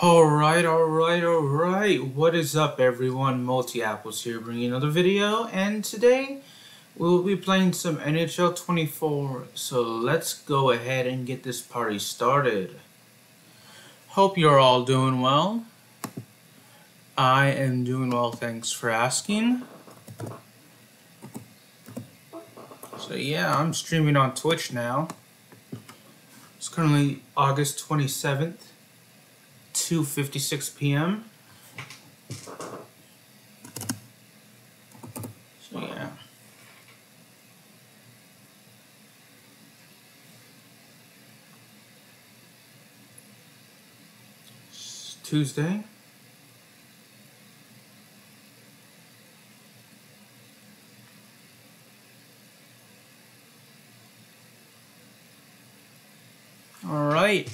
Alright. What is up, everyone? Multi-Apples here, bringing another video, and today we'll be playing some NHL 24. So let's go ahead and get this party started. Hope you're all doing well. I am doing well, thanks for asking. So yeah, I'm streaming on Twitch now. It's currently August 27th. 2:56 p.m. So yeah. It's Tuesday. All right.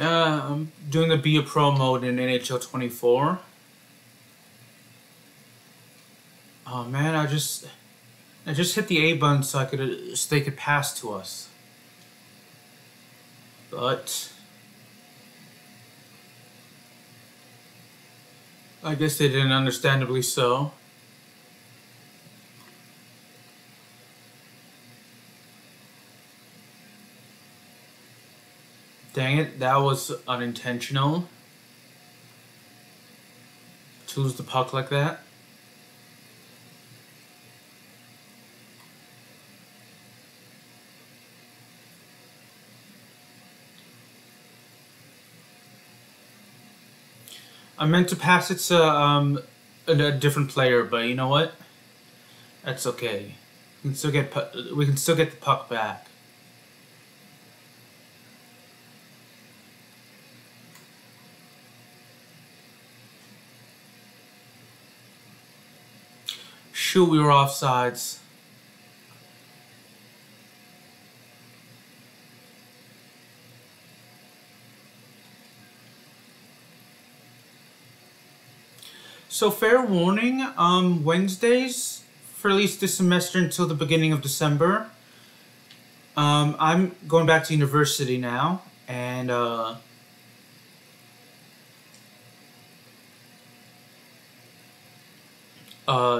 I'm doing the Be a Pro mode in NHL 24. Oh man, I just hit the A button so they could pass to us. But I guess they didn't, understandably so. Dang it, that was unintentional. To lose the puck like that. I meant to pass it to a different player, but you know what? That's okay. We can still get the puck back. Shoot, we were offsides. So fair warning, Wednesdays, for at least this semester until the beginning of December, I'm going back to university now, and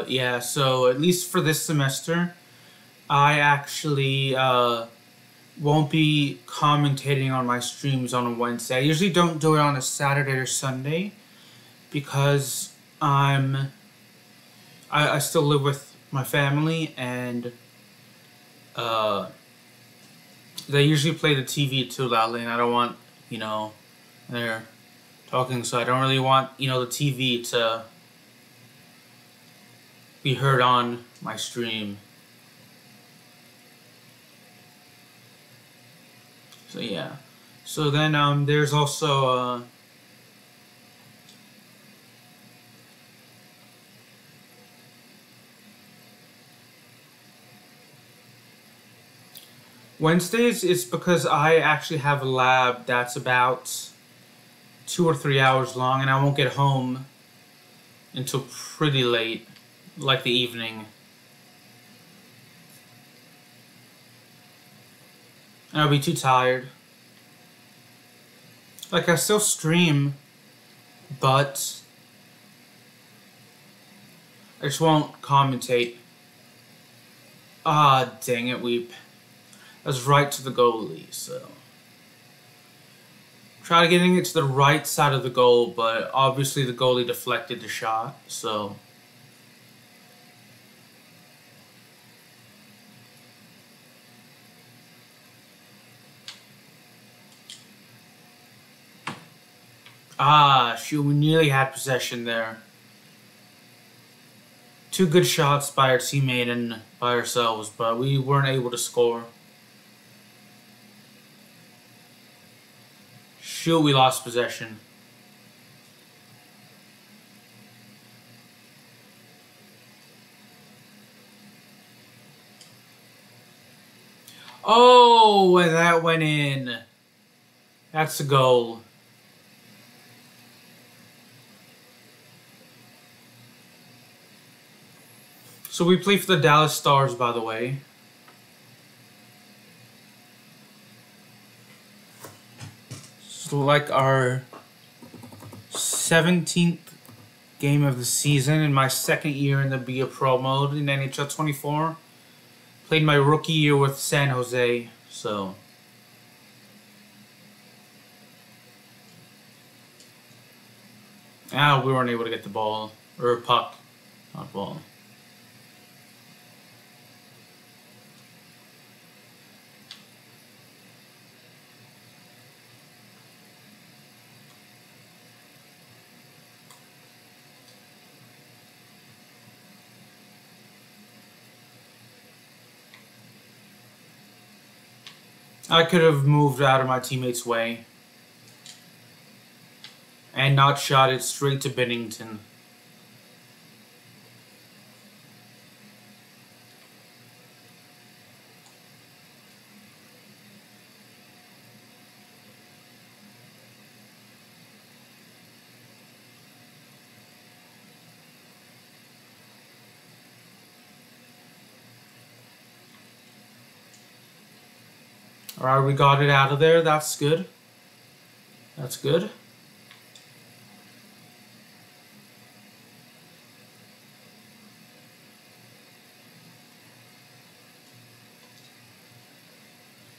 yeah, so at least for this semester, I actually won't be commentating on my streams on a Wednesday. I usually don't do it on a Saturday or Sunday because I still live with my family, and they usually play the TV too loudly, and I don't want, they're talking, so I don't really want, the TV to be heard on my stream. So yeah. So then there's also Wednesdays is because I actually have a lab that's about 2 or 3 hours long, and I won't get home until pretty late. Like the evening. I'll be too tired. Like, I still stream, but I just won't commentate. Ah, dang it, Weep. I was right to the goalie, so. Try getting it to the right side of the goal, but obviously the goalie deflected the shot, so. Ah, shoot, we nearly had possession there. 2 good shots by our teammate and by ourselves, but we weren't able to score. Shoot, we lost possession. Oh, and that went in. That's a goal. So we play for the Dallas Stars, by the way. It's like our 17th game of the season in my second year in the Be a Pro mode in NHL 24. Played my rookie year with San Jose, so... we weren't able to get the ball, or puck, not ball. I could have moved out of my teammate's way and not shot it straight to Bennington. Alright, we got it out of there. That's good. That's good.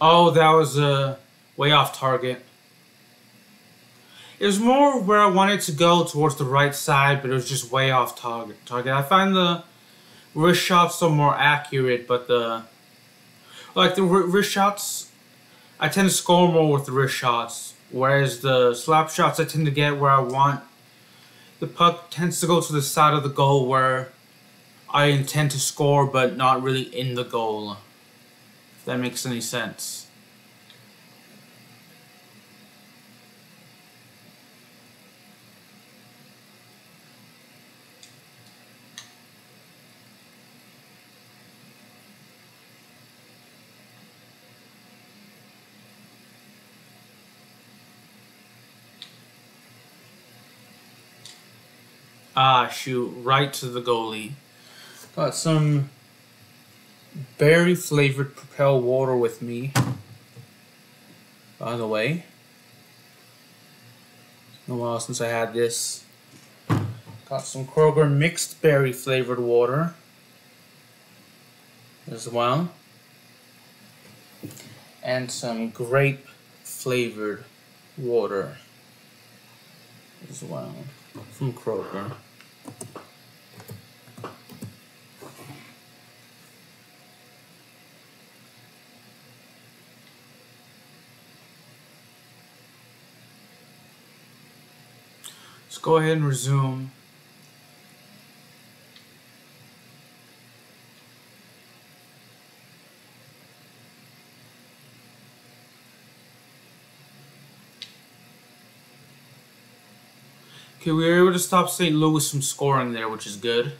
Oh, that was way off target. It was more where I wanted to go towards the right side, but it was just way off target. I find the wrist shots are more accurate, but the wrist shots, I tend to score more with the wrist shots, whereas the slap shots I tend to get where I want. The puck tends to go to the side of the goal where I intend to score, but not really in the goal. If that makes any sense. Shoot, right to the goalie. Got some berry flavored Propel water with me, by the way. It's been a while since I had this. Got some Kroger mixed berry flavored water as well. And some grape flavored water as well from Kroger. Let's go ahead and resume. Okay, we were able to stop St. Louis from scoring there, which is good.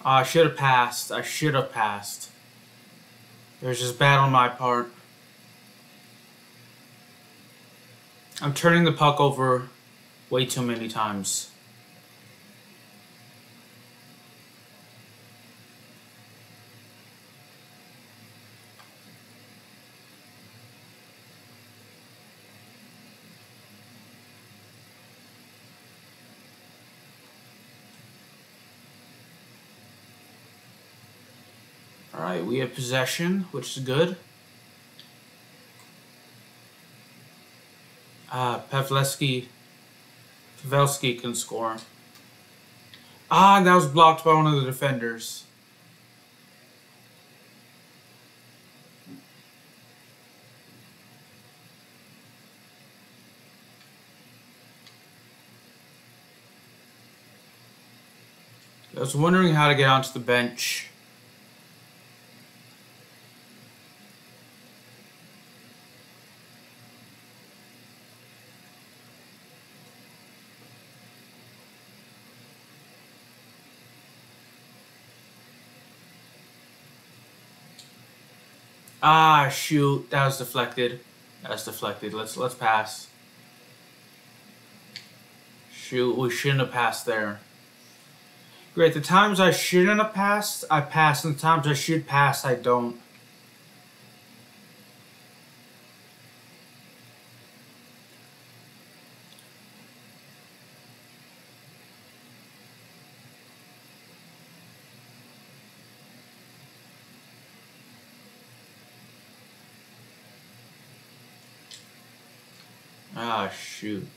I should have passed. I should have passed. It was just bad on my part. I'm turning the puck over way too many times. Alright, we have possession, which is good. Pavelski can score. That was blocked by one of the defenders. I was wondering how to get onto the bench. Shoot, that was deflected. That's deflected. Let's pass. Shoot, we shouldn't have passed there. Great, the times I shouldn't have passed, I pass, and the times I should pass, I don't. Ah, shoot.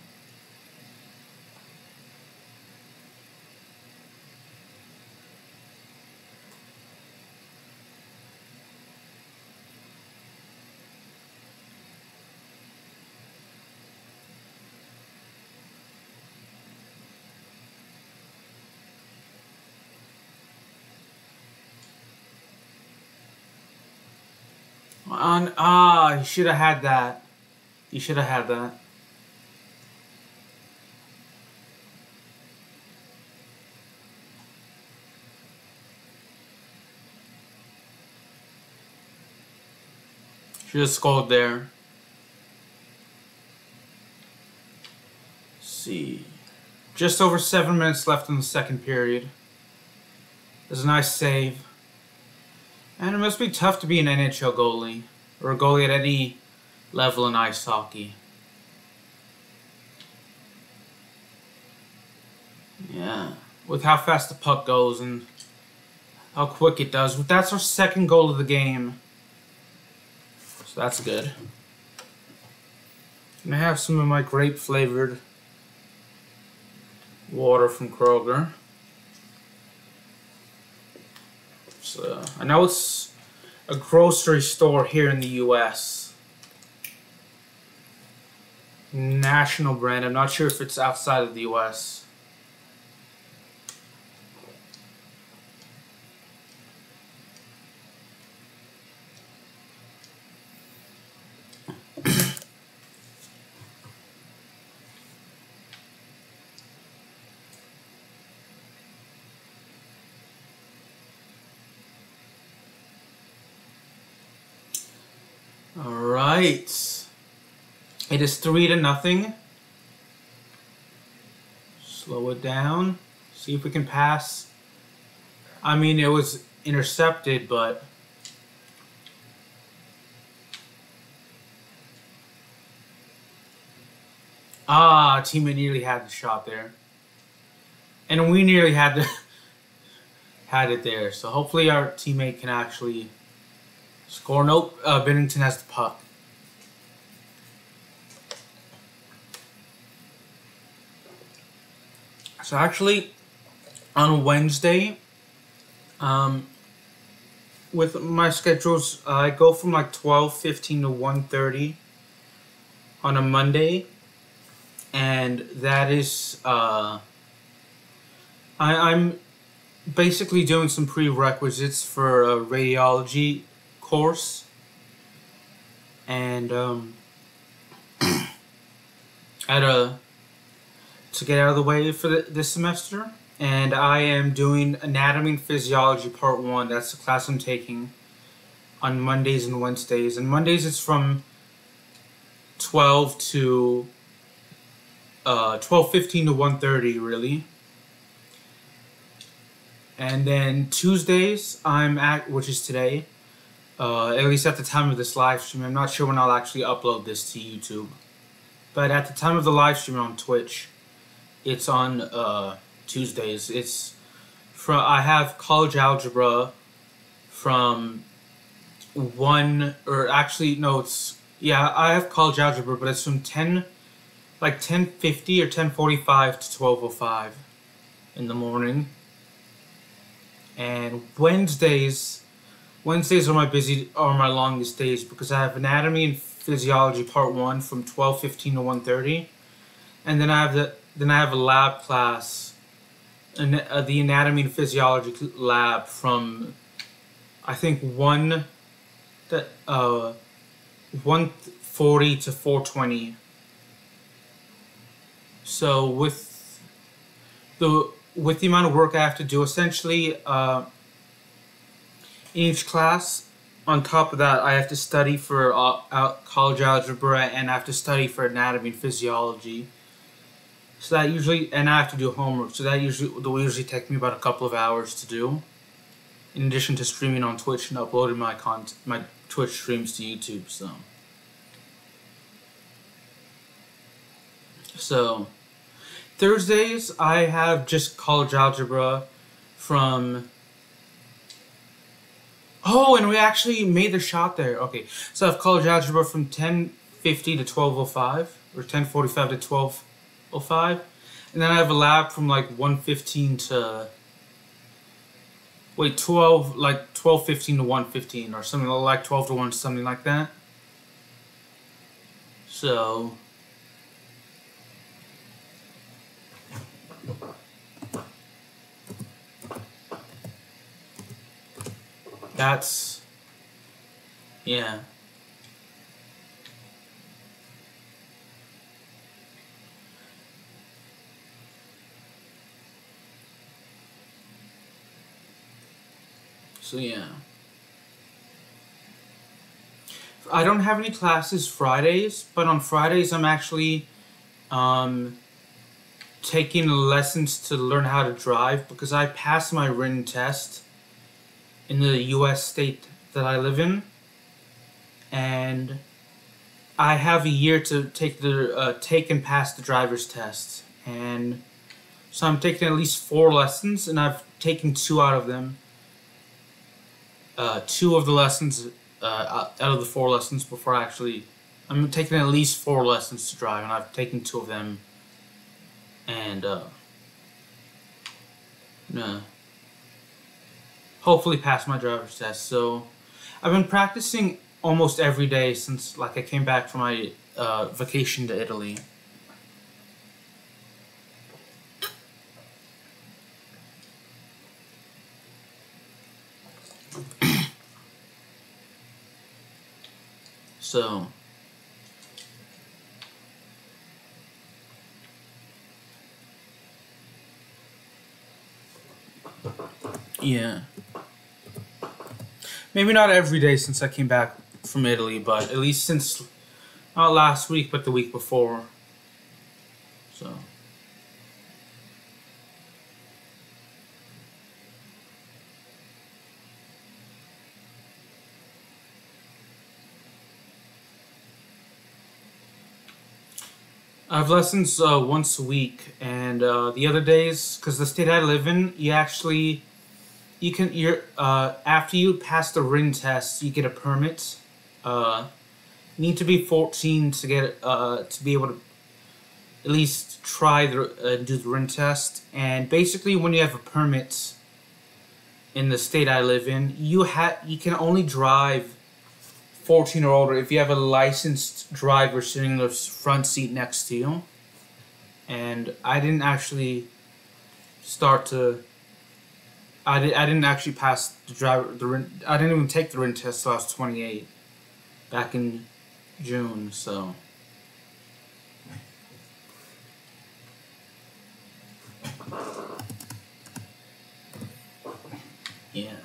You should have had that. You should have had that. Should have scored there. Let's see. Just over 7 minutes left in the second period. There's a nice save. And it must be tough to be an NHL goalie, or a goalie at any level in ice hockey. Yeah, with how fast the puck goes and how quick it does. That's our second goal of the game. So that's good. I'm gonna have some of my grape flavored water from Kroger. So I know it's a grocery store here in the US. National brand. I'm not sure if it's outside of the US. Alright. It is 3-0. Slow it down. See if we can pass. I mean, it was intercepted, but... teammate nearly had the shot there. And we nearly had it there. So hopefully our teammate can actually... score. Nope. Bennington has the puck. So actually, on Wednesday, with my schedules, I go from like 12:15 to 1:30 on a Monday, and that is I'm basically doing some prerequisites for a radiology course, and to get out of the way for this semester, and I am doing Anatomy and Physiology Part 1. That's the class I'm taking on Mondays and Wednesdays. And Mondays it's from 12 to 12:15 to 1:30 really. And then Tuesdays I'm at, which is today, at least at the time of this live stream. I'm not sure when I'll actually upload this to YouTube, but at the time of the live stream on Twitch, it's on Tuesdays. It's from, I have college algebra from 1, or actually no, it's, yeah, I have college algebra, but it's from 10:50 or 10:45 to 12:05 in the morning. And Wednesdays are my longest days, because I have Anatomy and Physiology Part 1 from 12:15 to 1:30, and then I have a lab class, and the Anatomy and Physiology lab from, I think, 1:40 to 4:20. So with the amount of work I have to do, essentially, in each class, on top of that, I have to study for college algebra, and I have to study for anatomy and physiology. So that usually, and I have to do homework. So that will usually take me about a couple of hours to do. In addition to streaming on Twitch and uploading my Twitch streams to YouTube. So Thursdays I have just college algebra from. Oh, and we actually made the shot there. Okay, so I have college algebra from 10:50 to 12:05, or 10:45 to 12:05, and then I have a lab from like 1:15 to 12:15 to 1:15, or something like 12 to 1, something like that. So that's, yeah. So yeah. I don't have any classes Fridays, but on Fridays I'm actually taking lessons to learn how to drive, because I passed my written test in the U.S. state that I live in, and I have a year to take and pass the driver's test, and so I'm taking at least 4 lessons, and I've taken 2 out of them. 2 of the lessons out of the 4 lessons before I'm taking at least 4 lessons to drive, and I've taken 2 of them, and hopefully pass my driver's test. So I've been practicing almost every day since I came back from my vacation to Italy. So yeah, maybe not every day since I came back from Italy, but at least since not last week, but the week before. So I have lessons once a week, and the other days, because the state I live in, you're after you pass the written test, you get a permit. You need to be 14 to get to be able to at least try do the written test. And basically, when you have a permit in the state I live in, you can only drive 14 or older if you have a licensed driver sitting in the front seat next to you. And I didn't actually I didn't actually pass I didn't even take the written test till I was 28 back in June. So yeah.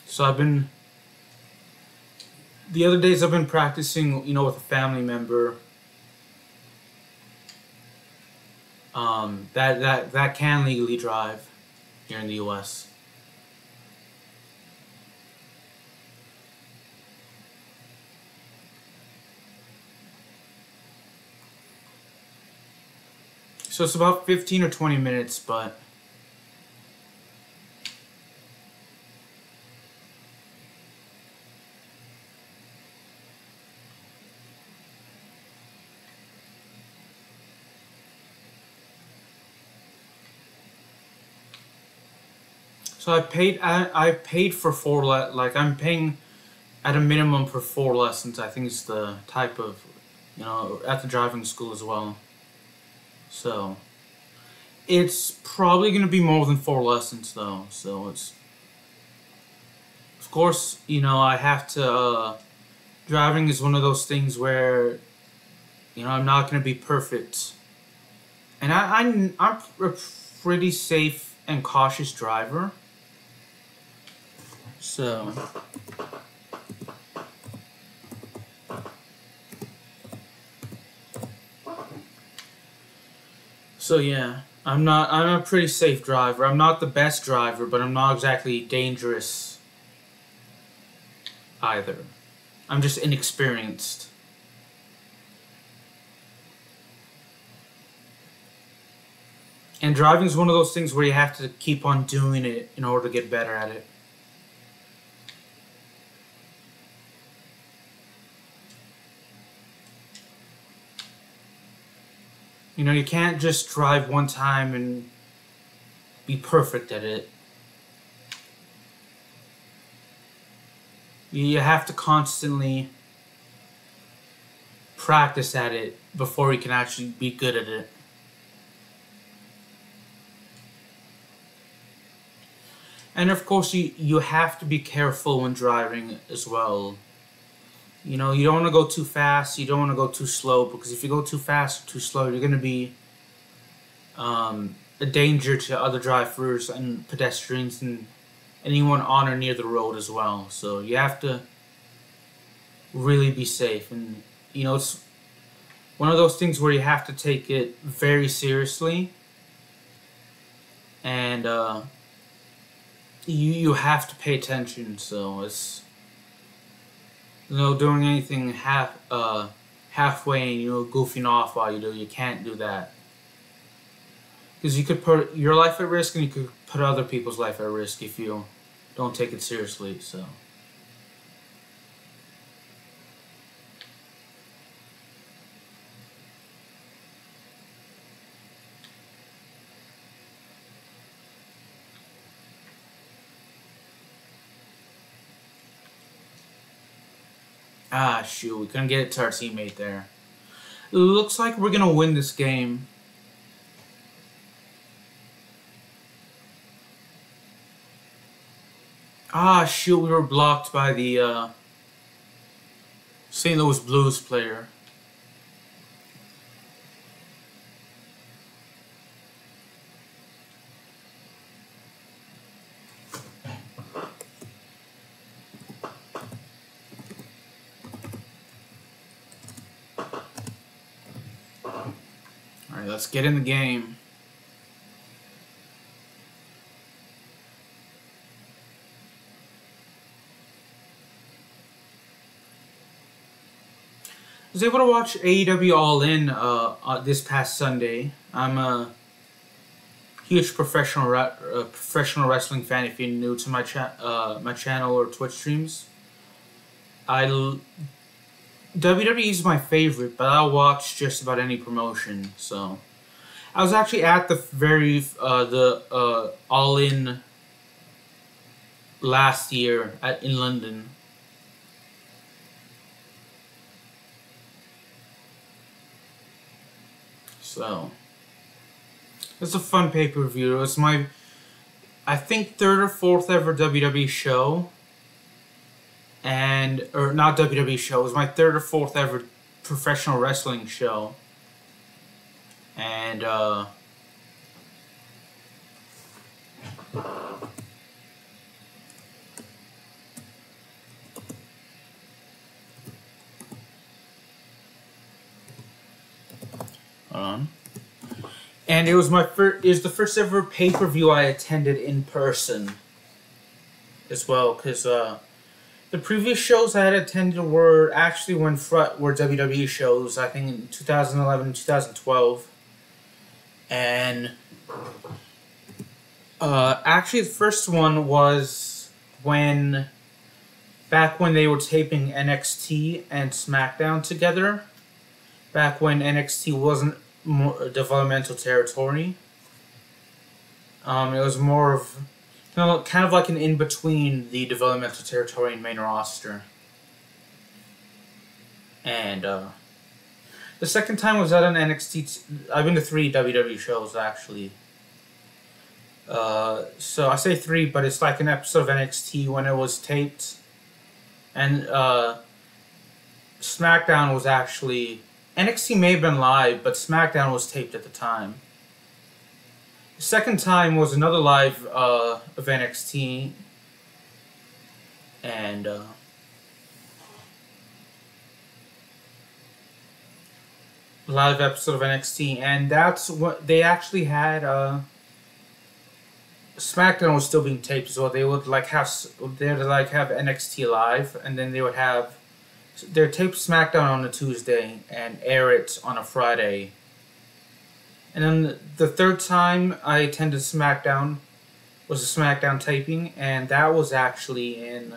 So the other days I've been practicing, with a family member. That can legally drive here in the U.S. So it's about 15 or 20 minutes, but so I paid for 4 I'm paying at a minimum for 4 lessons. I think it's the type of, at the driving school as well. So it's probably going to be more than 4 lessons though. So it's, of course, I have to, driving is one of those things where, I'm not going to be perfect. And I'm a pretty safe and cautious driver. So yeah, I'm a pretty safe driver. I'm not the best driver, but I'm not exactly dangerous either. I'm just inexperienced. And driving is one of those things where you have to keep on doing it in order to get better at it. You know, you can't just drive one time and be perfect at it. You have to constantly practice at it before you can actually be good at it. And of course, you have to be careful when driving as well. You know, you don't want to go too fast, you don't want to go too slow, because if you go too fast or too slow, you're going to be a danger to other drivers and pedestrians and anyone on or near the road as well. So you have to really be safe. And, you know, it's one of those things where you have to take it very seriously. And you have to pay attention, so it's, you know, doing anything halfway and, you know, goofing off while you do, you can't do that. Because you could put your life at risk and you could put other people's life at risk if you don't take it seriously, so. Ah, shoot, we couldn't get it to our teammate there. It looks like we're gonna win this game. Ah, shoot, we were blocked by the St. Louis Blues player. Alright, let's get in the game. I was able to watch AEW All In this past Sunday. I'm a huge professional wrestling fan. If you're new to my channel or Twitch streams, WWE is my favorite, but I'll watch just about any promotion. So I was actually at the All In last year in London. So it's a fun pay-per-view. It's my, I think, third or fourth ever WWE show. Or not WWE show, it was my third or fourth ever professional wrestling show. And and it was the first ever pay-per-view I attended in person as well, because the previous shows I had attended were actually were WWE shows, I think in 2011 and 2012. And actually the first one was back when they were taping NXT and SmackDown together. Back when NXT wasn't more developmental territory. It was more of, you know, kind of like an in-between the developmental territory and main roster. And the second time was at an NXT. I've been to 3 WWE shows actually. So I say 3, but it's like an episode of NXT when it was taped, and SmackDown was actually, NXT may have been live, but SmackDown was taped at the time. Second time was another live of NXT, and live episode of NXT, and that's what they actually had. SmackDown was still being taped as well. They would have NXT live, and then they would have their tape SmackDown on a Tuesday and air it on a Friday. And then the third time I attended SmackDown was a SmackDown taping, and that was actually in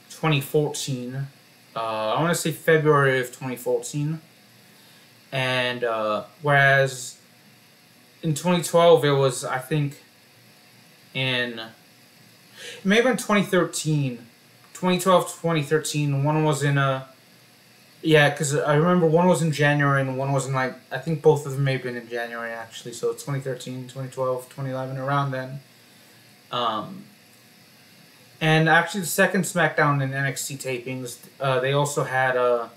2014. I want to say February of 2014. And whereas in 2012 it was, I think, maybe in 2013, 2012 to 2013, one was in because I remember one was in January and one was in, I think both of them may have been in January actually, so 2013, 2012, 2011, around then. And actually the second SmackDown and NXT tapings, they also had a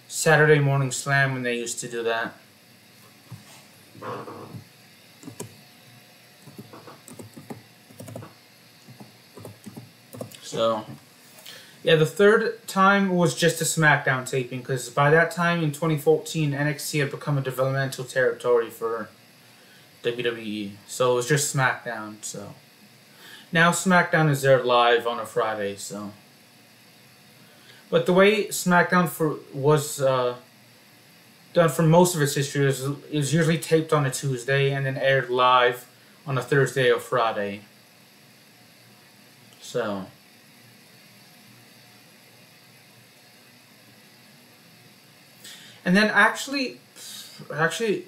Saturday Morning Slam when they used to do that. So, yeah, the third time was just a SmackDown taping, because by that time in 2014, NXT had become a developmental territory for WWE. So it was just SmackDown. So now SmackDown is there live on a Friday. So, but the way SmackDown was done for most of its history is usually taped on a Tuesday and then aired live on a Thursday or Friday. So. And then actually,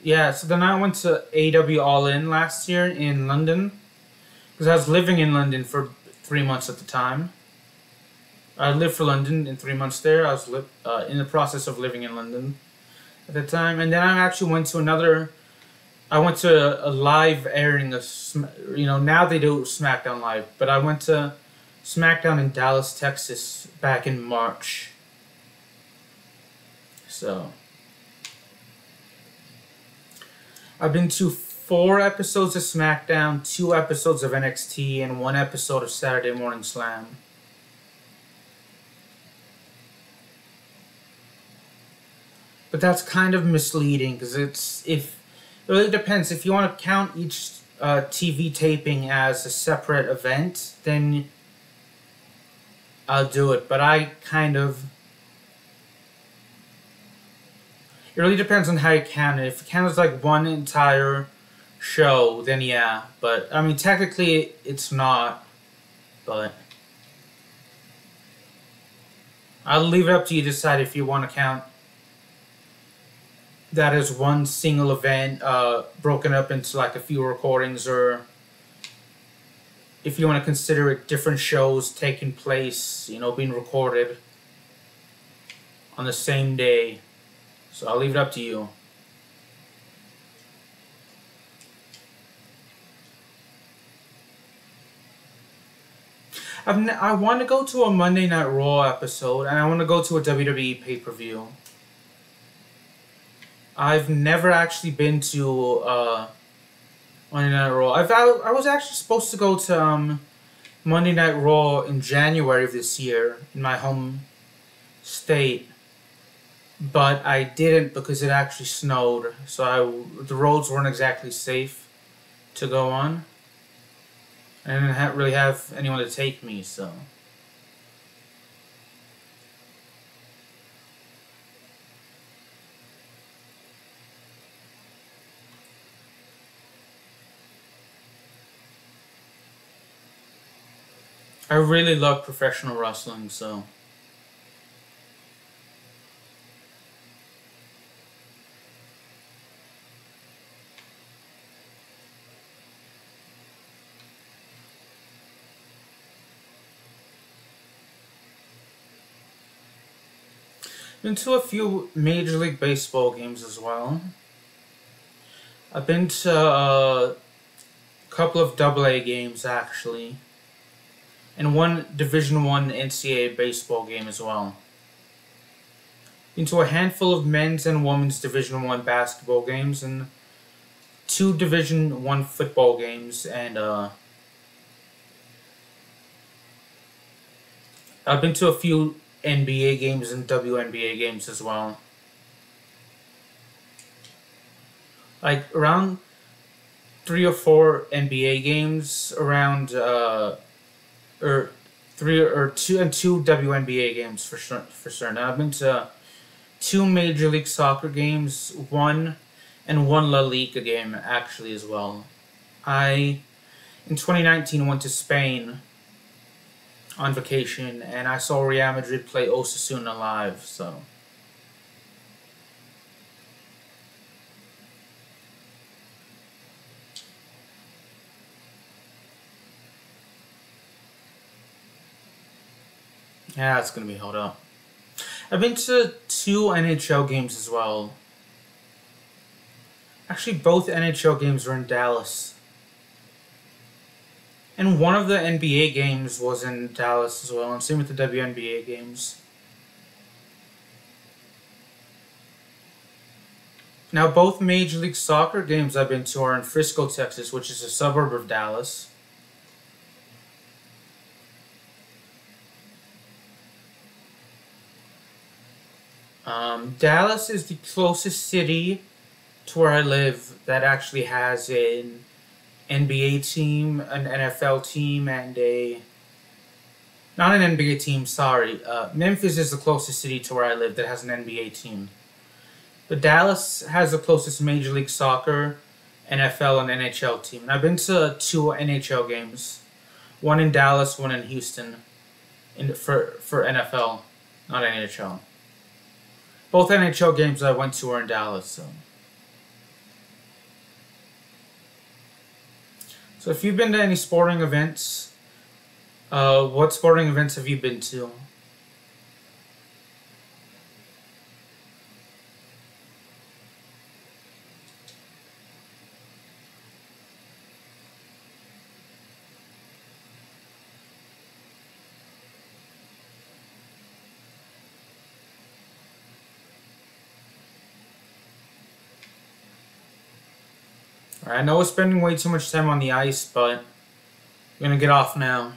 yeah, so then I went to AEW All In last year in London, because I was living in London for 3 months at the time. I lived for London in 3 months there. I was in the process of living in London at the time. And then I actually went to a live airing of, now they do SmackDown Live, but I went to SmackDown in Dallas, Texas back in March. So I've been to 4 episodes of SmackDown, 2 episodes of NXT, and 1 episode of Saturday Morning Slam. But that's kind of misleading, because it really depends. If you want to count each TV taping as a separate event, then I'll do it. But it really depends on how you count it. If you count it as like one entire show, then yeah. But, I mean, technically it's not. But I'll leave it up to you to decide if you want to count that as one single event broken up into like a few recordings, or if you want to consider it different shows taking place, being recorded on the same day. So I'll leave it up to you. I want to go to a Monday Night Raw episode, and I want to go to a WWE pay-per-view. I've never actually been to Monday Night Raw. I was actually supposed to go to Monday Night Raw in January of this year in my home state. But I didn't because it actually snowed, so the roads weren't exactly safe to go on. I didn't really have anyone to take me, so. I really love professional wrestling, so. Been to a few Major League Baseball games as well. I've been to a couple of AA games actually, and one Division I NCAA baseball game as well. Been to a handful of men's and women's Division I basketball games, and 2 Division I football games, and I've been to a few NBA games and WNBA games as well. Like around 3 or 4 NBA games, around or 3 or 2 and 2 WNBA games for sure. And I've been to 2 Major League Soccer games, one La Liga game actually as well. I in 2019 went to Spain on vacation, and I saw Real Madrid play Osasuna live. So. Yeah, it's gonna be held up. I've been to 2 NHL games as well. Actually, both NHL games were in Dallas. And one of the NBA games was in Dallas as well, and same with the WNBA games. Now, both Major League Soccer games I've been to are in Frisco, Texas, which is a suburb of Dallas. Dallas is the closest city to where I live that actually has an NBA team, an NFL team, and not an NBA team, sorry. Memphis is the closest city to where I live that has an NBA team. But Dallas has the closest Major League Soccer, NFL, and NHL team. And I've been to 2 NHL games. One in Dallas, one in Houston for NFL, not NHL. Both NHL games I went to were in Dallas, So if you've been to any sporting events, what sporting events have you been to? I know we're spending way too much time on the ice, but we're gonna get off now.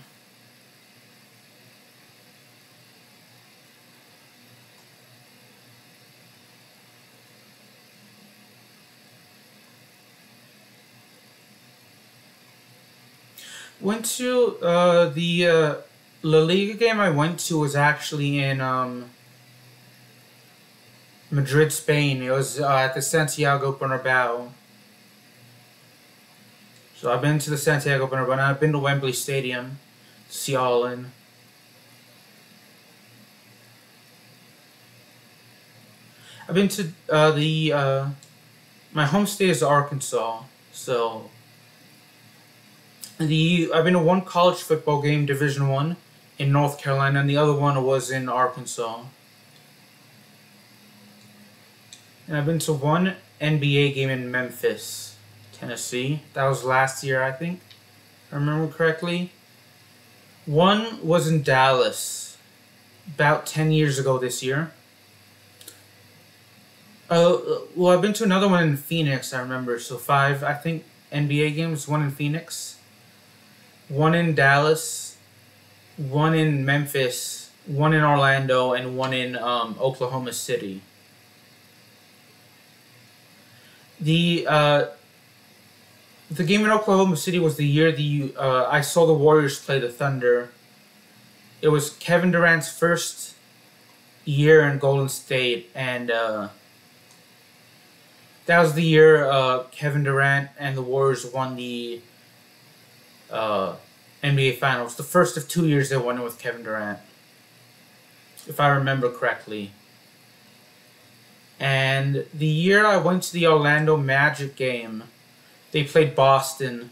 Went to the La Liga game I went to was actually in Madrid, Spain. It was at the Santiago Bernabeu. So I've been to the Santiago Bernabeu, and I've been to Wembley Stadium to see Holland. I've been to my home state is Arkansas, so I've been to 1 college football game, Division I, in North Carolina, and the other one was in Arkansas. And I've been to 1 NBA game in Memphis, Tennessee. That was last year, I think, if I remember correctly. 1 was in Dallas, about 10 years ago this year. Well, I've been to another one in Phoenix, I remember. So 5, I think, NBA games. 1 in Phoenix, 1 in Dallas, 1 in Memphis, 1 in Orlando, and 1 in Oklahoma City. The game in Oklahoma City was the year I saw the Warriors play the Thunder. It was Kevin Durant's first year in Golden State, and that was the year Kevin Durant and the Warriors won the NBA Finals. The first of 2 years they won it with Kevin Durant, if I remember correctly. And the year I went to the Orlando Magic game, they played Boston,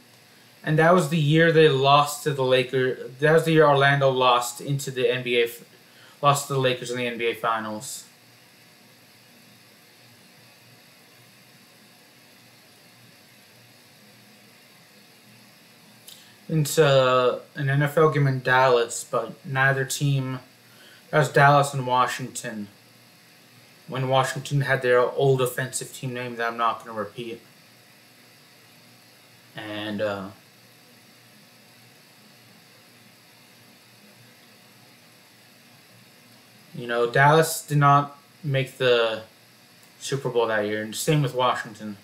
and that was the year they lost to the Lakers. That was the year Orlando lost into the NBA, lost to the Lakers in the NBA Finals. Into an NFL game in Dallas, but neither team. That was Dallas and Washington, when Washington had their old offensive team name that I'm not going to repeat. And you know, Dallas did not make the Super Bowl that year, and same with Washington.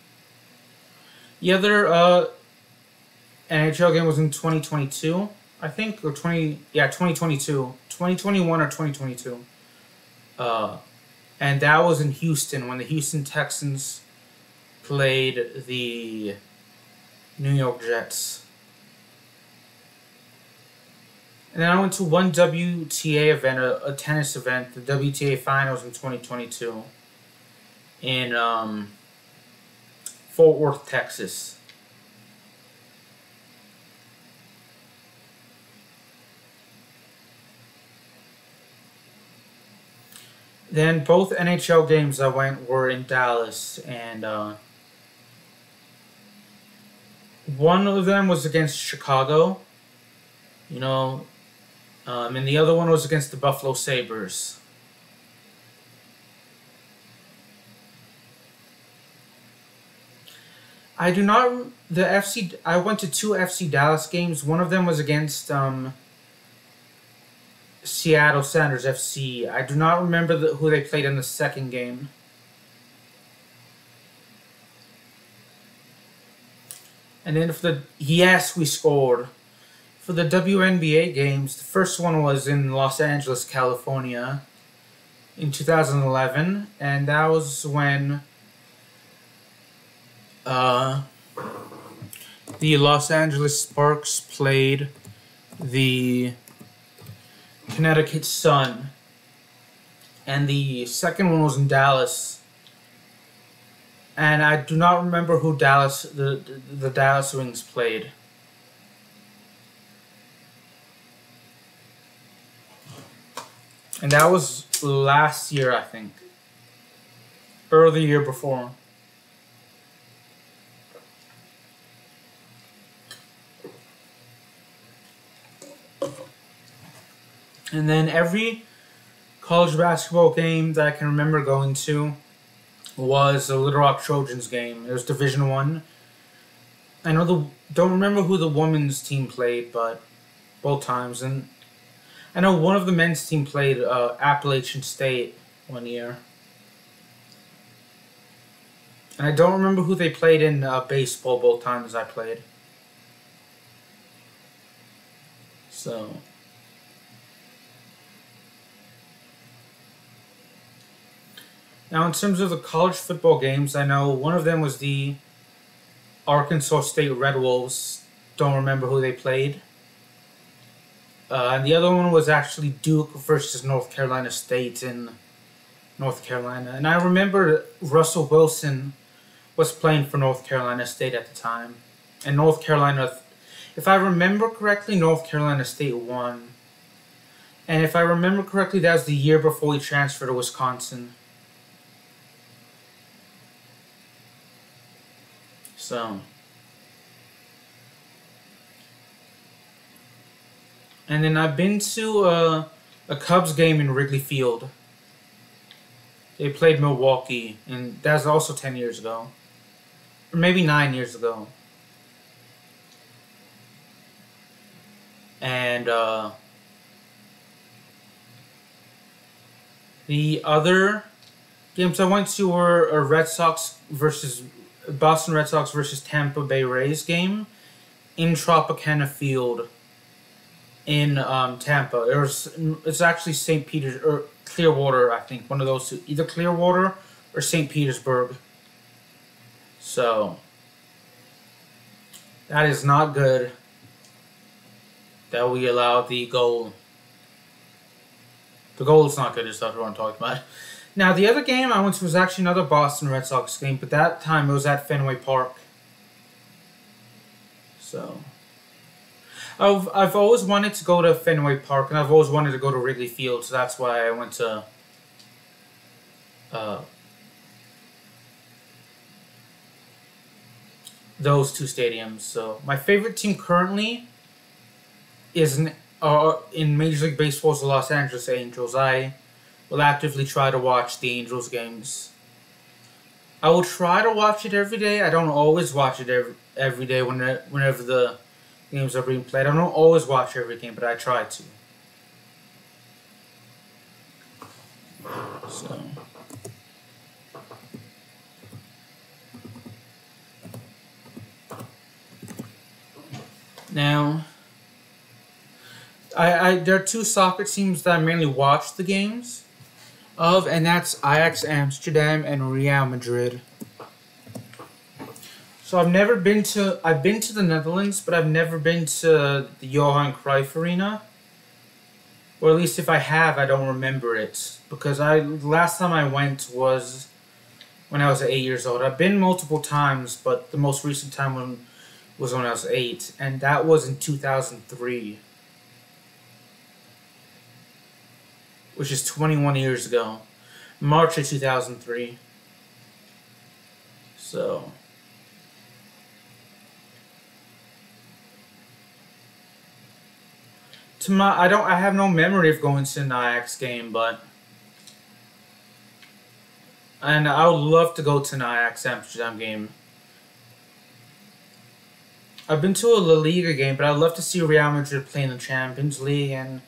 The other NHL game was in 2022, I think, or 2022, 2021 or 2022. And that was in Houston when the Houston Texans played the New York Jets. And then I went to one WTA event, a tennis event, the WTA Finals in 2022 in Fort Worth, Texas. Then both NHL games I went were in Dallas, and one of them was against Chicago, you know, and the other one was against the Buffalo Sabres. I do not, I went to two FC Dallas games. One of them was against Seattle Sounders FC. I do not remember who they played in the second game. And then for the, yes, we scored. For the WNBA games, the first one was in Los Angeles, California in 2011. And that was when the Los Angeles Sparks played the Connecticut Sun. And the second one was in Dallas. And I do not remember who the Dallas Wings played. And that was last year, I think. Or the year before. And then every college basketball game that I can remember going to was a Little Rock Trojans game. It was Division I. I know don't remember who the women's team played, but both times. And I know one of the men's team played Appalachian State one year. And I don't remember who they played in baseball both times I played. So now, in terms of the college football games, I know one of them was the Arkansas State Red Wolves. Don't remember who they played. And the other one was actually Duke versus North Carolina State in North Carolina. And I remember Russell Wilson was playing for North Carolina State at the time. And North Carolina, if I remember correctly, North Carolina State won. And if I remember correctly, that was the year before he transferred to Wisconsin. So, and then I've been to a Cubs game in Wrigley Field. They played Milwaukee, and that was also 10 years ago. Or maybe 9 years ago. And the other games I went to were a Boston Red Sox versus Tampa Bay Rays game in Tropicana Field in Tampa. It's actually St. Peter's or Clearwater, I think, one of those two, either Clearwater or St. Petersburg. So that is not good that we allowed the goal. The goal is not good, is what I'm talking about. Now, the other game I went to was actually another Boston Red Sox game, but that time it was at Fenway Park. So, I've always wanted to go to Fenway Park, and I've always wanted to go to Wrigley Field, so that's why I went to those two stadiums. So, my favorite team currently is in Major League Baseball's the Los Angeles Angels. I will actively try to watch the Angels games. I will try to watch it every day. I don't always watch it every day whenever the games are being played. I don't always watch every game, but I try to. So. Now, there are two soccer teams that I mainly watch the games of, and that's Ajax Amsterdam and Real Madrid. So I've been to the Netherlands, but I've never been to the Johan Cruyff Arena. Or at least if I have, I don't remember it. Because the last time I went was when I was 8 years old. I've been multiple times, but the most recent time was when I was 8. And that was in 2003. Which is 21 years ago. March of 2003. So... I have no memory of going to an Ajax game, and I would love to go to an Ajax Amsterdam game. I've been to a La Liga game, but I'd love to see Real Madrid play in the Champions League, and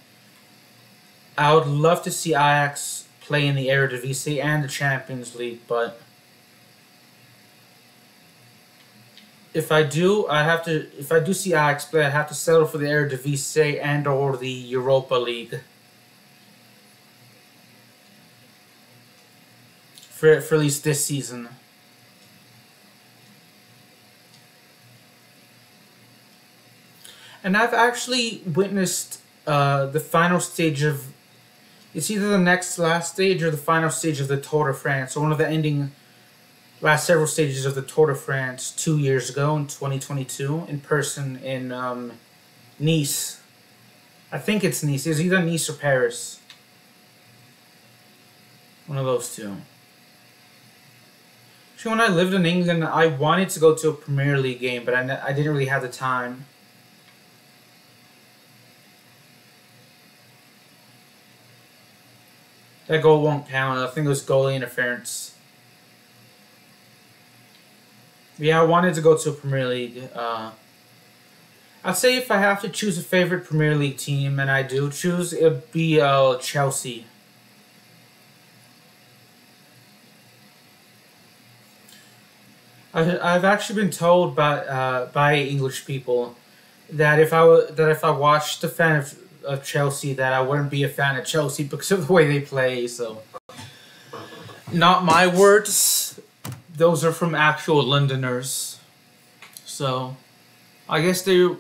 I would love to see Ajax play in the Eredivisie and the Champions League, but if I do see Ajax play, I have to settle for the Eredivisie and or the Europa League. For at least this season. And I've actually witnessed the final stage of... It's either the last stage or the final stage of the Tour de France. So one of the last several stages of the Tour de France 2 years ago in 2022 in person in Nice. I think it's Nice. It's either Nice or Paris. One of those two. Actually, when I lived in England, I wanted to go to a Premier League game, but I didn't really have the time. That goal won't count. I think it was goalie interference. Yeah, I wanted to go to a Premier League. I'd say if I have to choose a favorite Premier League team, and I do choose, it would be Chelsea. I've actually been told by English people that if I watched a fan of Chelsea, that I wouldn't be a fan of Chelsea because of the way they play. So, not my words. Those are from actual Londoners. So, I guess I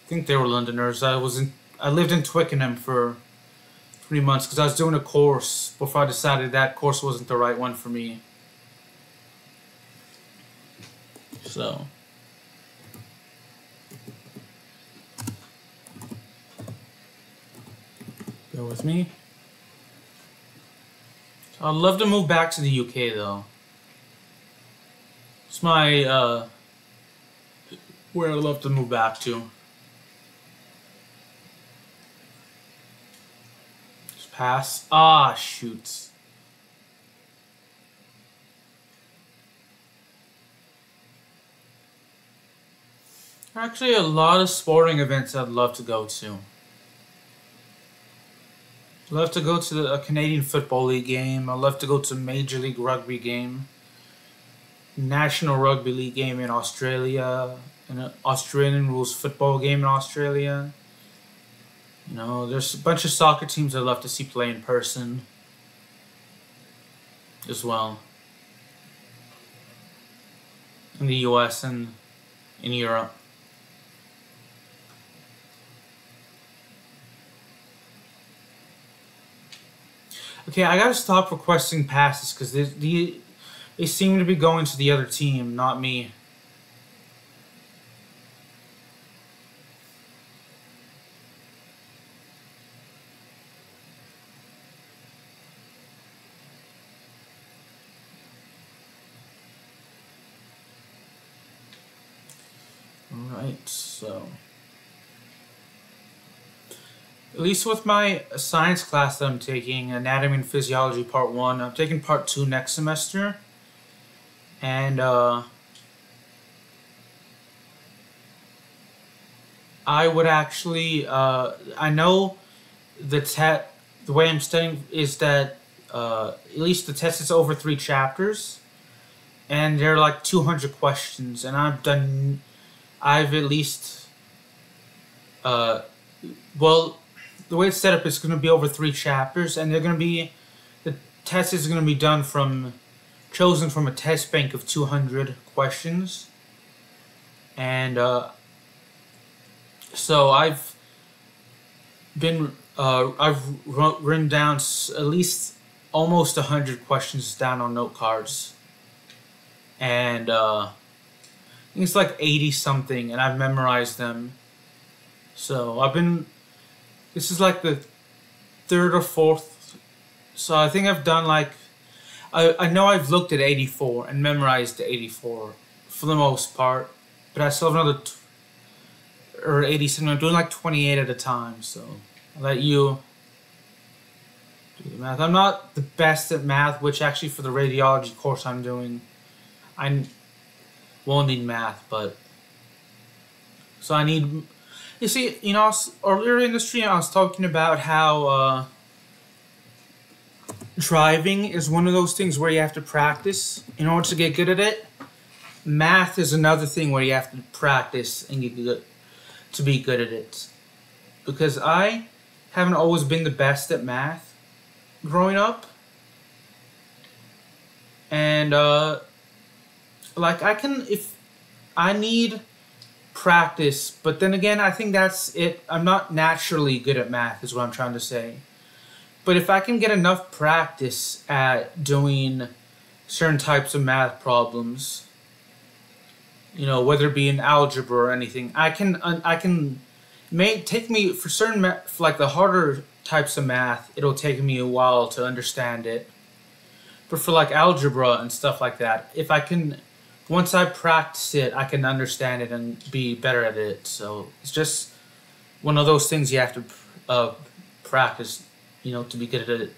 think they were Londoners. I lived in Twickenham for 3 months because I was doing a course before I decided that course wasn't the right one for me. So. Bear with me. I'd love to move back to the UK though. It's my, where I'd love to move back to. Just pass. Ah, shoot. Actually, a lot of sporting events I'd love to go to. I'd love to go to a Canadian Football League game. I'd love to go to a Major League Rugby game. National Rugby League game in Australia, an Australian rules football game in Australia. You know, there's a bunch of soccer teams I'd love to see play in person as well. In the US and in Europe. Okay, I gotta stop requesting passes because they seem to be going to the other team, not me. Alright, so... At least with my science class that I'm taking, Anatomy and Physiology Part 1, I'm taking Part 2 next semester. And, I would actually, I know the way I'm studying is that at least the test is over 3 chapters, and they're like 200 questions, and I've at least, uh, well, the way it's set up is going to be over 3 chapters, and the test is going to be chosen from a test bank of 200 questions, and so written down at least almost 100 questions down on note cards, and I think it's like 80 something, and I've memorized them. So this is like the third or fourth. So I think I've done like, I know I've looked at 84 and memorized the 84 for the most part, but I still have another or 87. I'm doing like 28 at a time, so I'll let you do the math. I'm not the best at math, which actually for the radiology course I'm doing, I won't need math, but so I need. You see, earlier in the stream I was talking about how driving is one of those things where you have to practice in order to get good at it. Math is another thing where you have to practice and get good to be good at it. Because I haven't always been the best at math growing up. And like if I need practice, but then again I think that's it. I'm not naturally good at math is what I'm trying to say. But if I can get enough practice at doing certain types of math problems, whether it be in algebra or anything, take me for certain for like the harder types of math, it'll take me a while to understand it. But for like algebra and stuff like that, once I practice it, I can understand it and be better at it. So it's just one of those things you have to practice, to be good at it.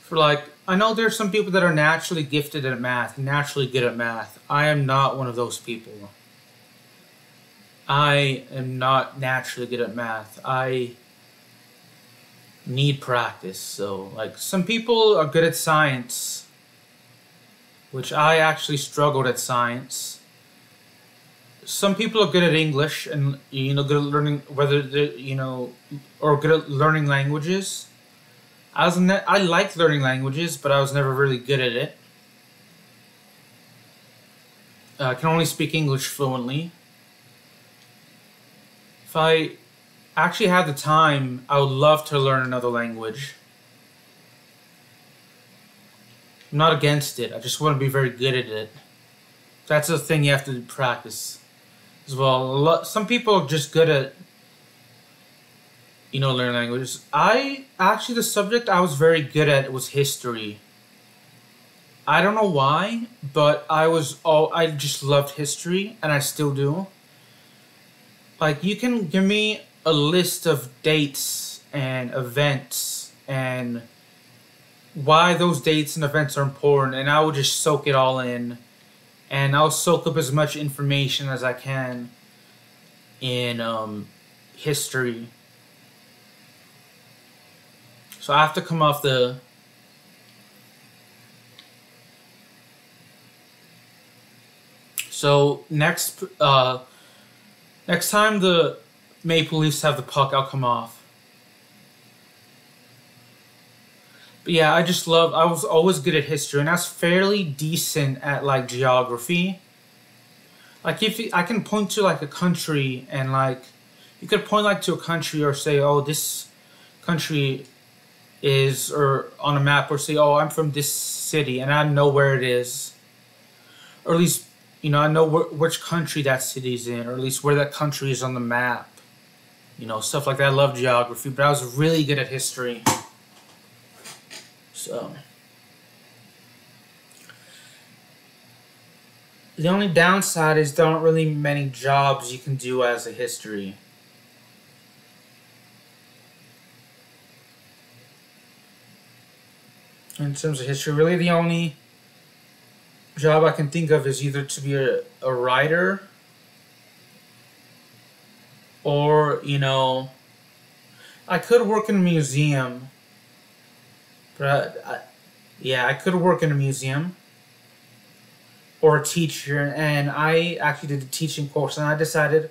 For like, I know there's some people that are naturally gifted at math, naturally good at math. I am not one of those people. I am not naturally good at math. I need practice. So, like, some people are good at science, which I actually struggled at science. Some people are good at English and, good at learning, or good at learning languages. I like learning languages, but I was never really good at it. I can only speak English fluently. If I actually had the time, I would love to learn another language. I'm not against it. I just want to be very good at it. That's a thing you have to practice as well. Some people are just good at learn languages. The subject I was very good at was history. I don't know why, but I just loved history, and I still do. Like, you can give me a list of dates and events and why those dates and events are important, and I will just soak it all in, and I'll soak up as much information as I can in history. So I have to come off the... So next time the Maple Leafs have the puck, I'll come off. But yeah, I was always good at history, and I was fairly decent at like geography. Like I can point to like a country, and like you could point like to a country or say, oh, this country is, or on a map, or say, oh, I'm from this city, and I know where it is, or at least I know which country that city's in, or at least where that country is on the map, stuff like that. I love geography, but I was really good at history. So the only downside is there aren't really many jobs you can do as a history. In terms of history, really the only job I can think of is either to be a writer Or, I could work in a museum. But, yeah, I could work in a museum. Or a teacher. And I actually did a teaching course. And I decided,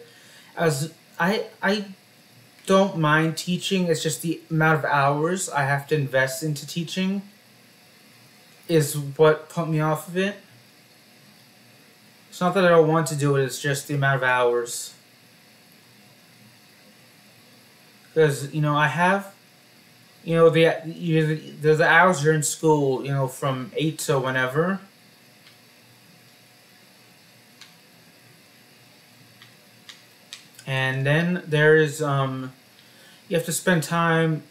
I don't mind teaching. It's just the amount of hours I have to invest into teaching is what put me off of it. It's not that I don't want to do it, it's just the amount of hours. Because, I have, the hours you're in school, from 8 to whenever. And then there's, you have to spend time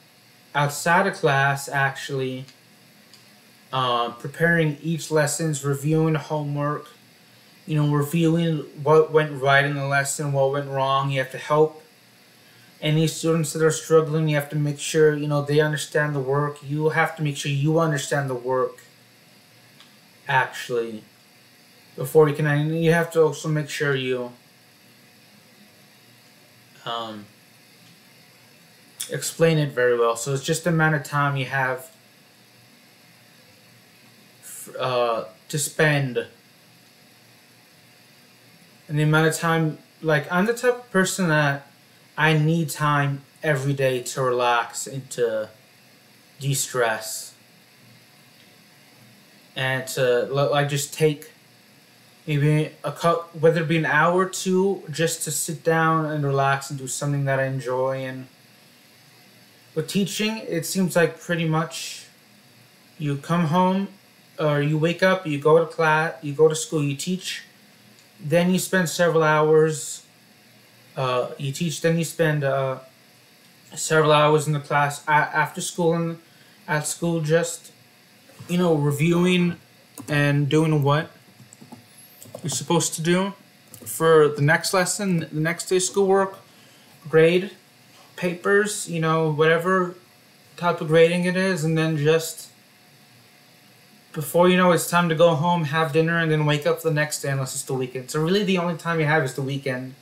outside of class, actually, preparing each lessons, reviewing homework, reviewing what went right in the lesson, what went wrong. You have to help any students that are struggling. You have to make sure, they understand the work. You have to make sure you understand the work, actually, before you can. And you have to also make sure you explain it very well. So it's just the amount of time you have to spend. And the amount of time, like, I'm the type of person that I need time every day to relax and to de-stress. And to, like, just take maybe whether it be an hour or two, just to sit down and relax and do something that I enjoy. And with teaching, it seems like pretty much you come home, or you wake up, you go to class, you go to school, you teach, then you spend several hours, you teach, then you spend several hours in the class after school and at school, just, reviewing and doing what you're supposed to do for the next lesson, the next day's schoolwork, grade, papers, whatever type of grading it is, and then just before you know it's time to go home, have dinner, and then wake up the next day unless it's the weekend. So really the only time you have is the weekend.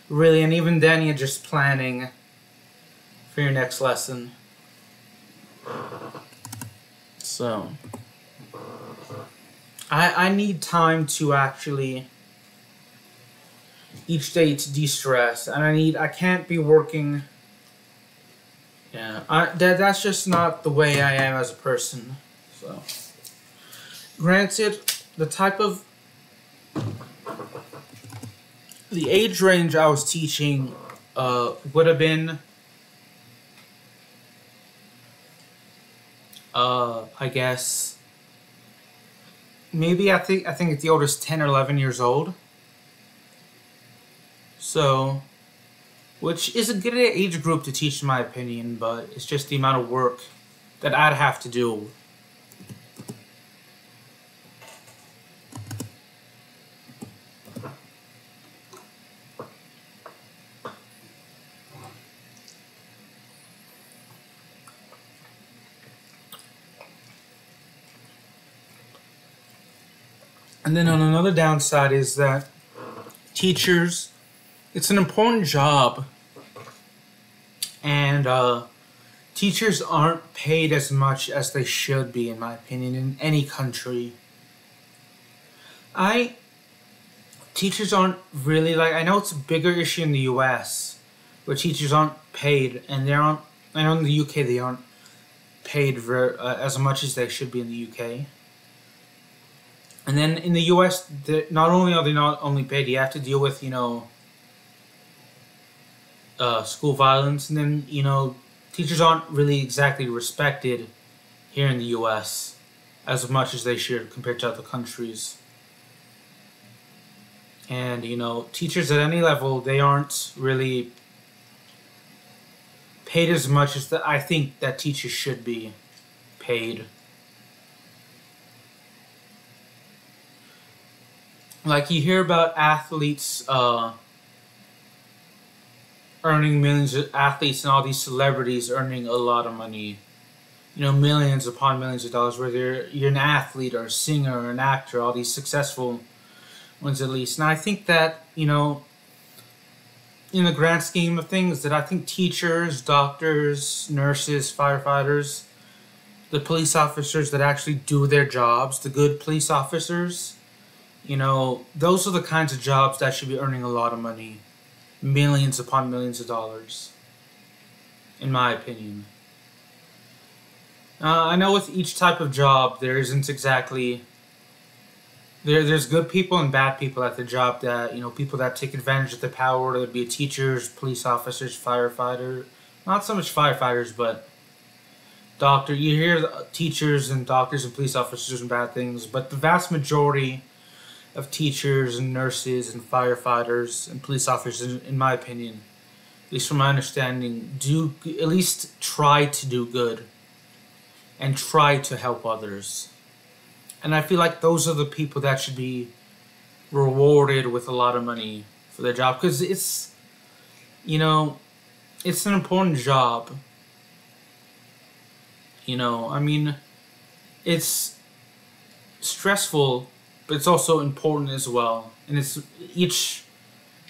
Really, and even then you're just planning for your next lesson. So I need time to actually each day to de-stress, and I can't be working. Yeah, that's just not the way I am as a person. So granted, the age range I was teaching would have been I guess maybe I think at the oldest 10 or 11 years old. So, which is a good age group to teach in my opinion, but it's just the amount of work that I'd have to do. And then on another downside is that teachers, it's an important job, and teachers aren't paid as much as they should be, in my opinion, in any country. Teachers aren't really, like, I know it's a bigger issue in the US, where teachers aren't paid, and I know in the UK they aren't paid as much as they should be in the UK. And then in the US, not only are they not only paid, you have to deal with, school violence, and then, teachers aren't really exactly respected here in the US as much as they should compared to other countries. And, teachers at any level, they aren't really paid as much as I think that teachers should be paid. Like, you hear about athletes earning millions, athletes and all these celebrities earning a lot of money. Millions upon millions of dollars, whether you're an athlete or a singer or an actor, all these successful ones at least. And I think that, in the grand scheme of things, that I think teachers, doctors, nurses, firefighters, the police officers that actually do their jobs, the good police officers, those are the kinds of jobs that should be earning a lot of money. Millions upon millions of dollars, in my opinion. I know with each type of job, there isn't exactly... There's good people and bad people at the job that, people that take advantage of the power, whether it be teachers, police officers, firefighters. Not so much firefighters, but you hear teachers and doctors and police officers and bad things, but the vast majority of teachers and nurses and firefighters and police officers, in my opinion, at least from my understanding, do at least try to do good and try to help others. And I feel like those are the people that should be rewarded with a lot of money for their job, because it's an important job. It's stressful, but it's also important as well. And each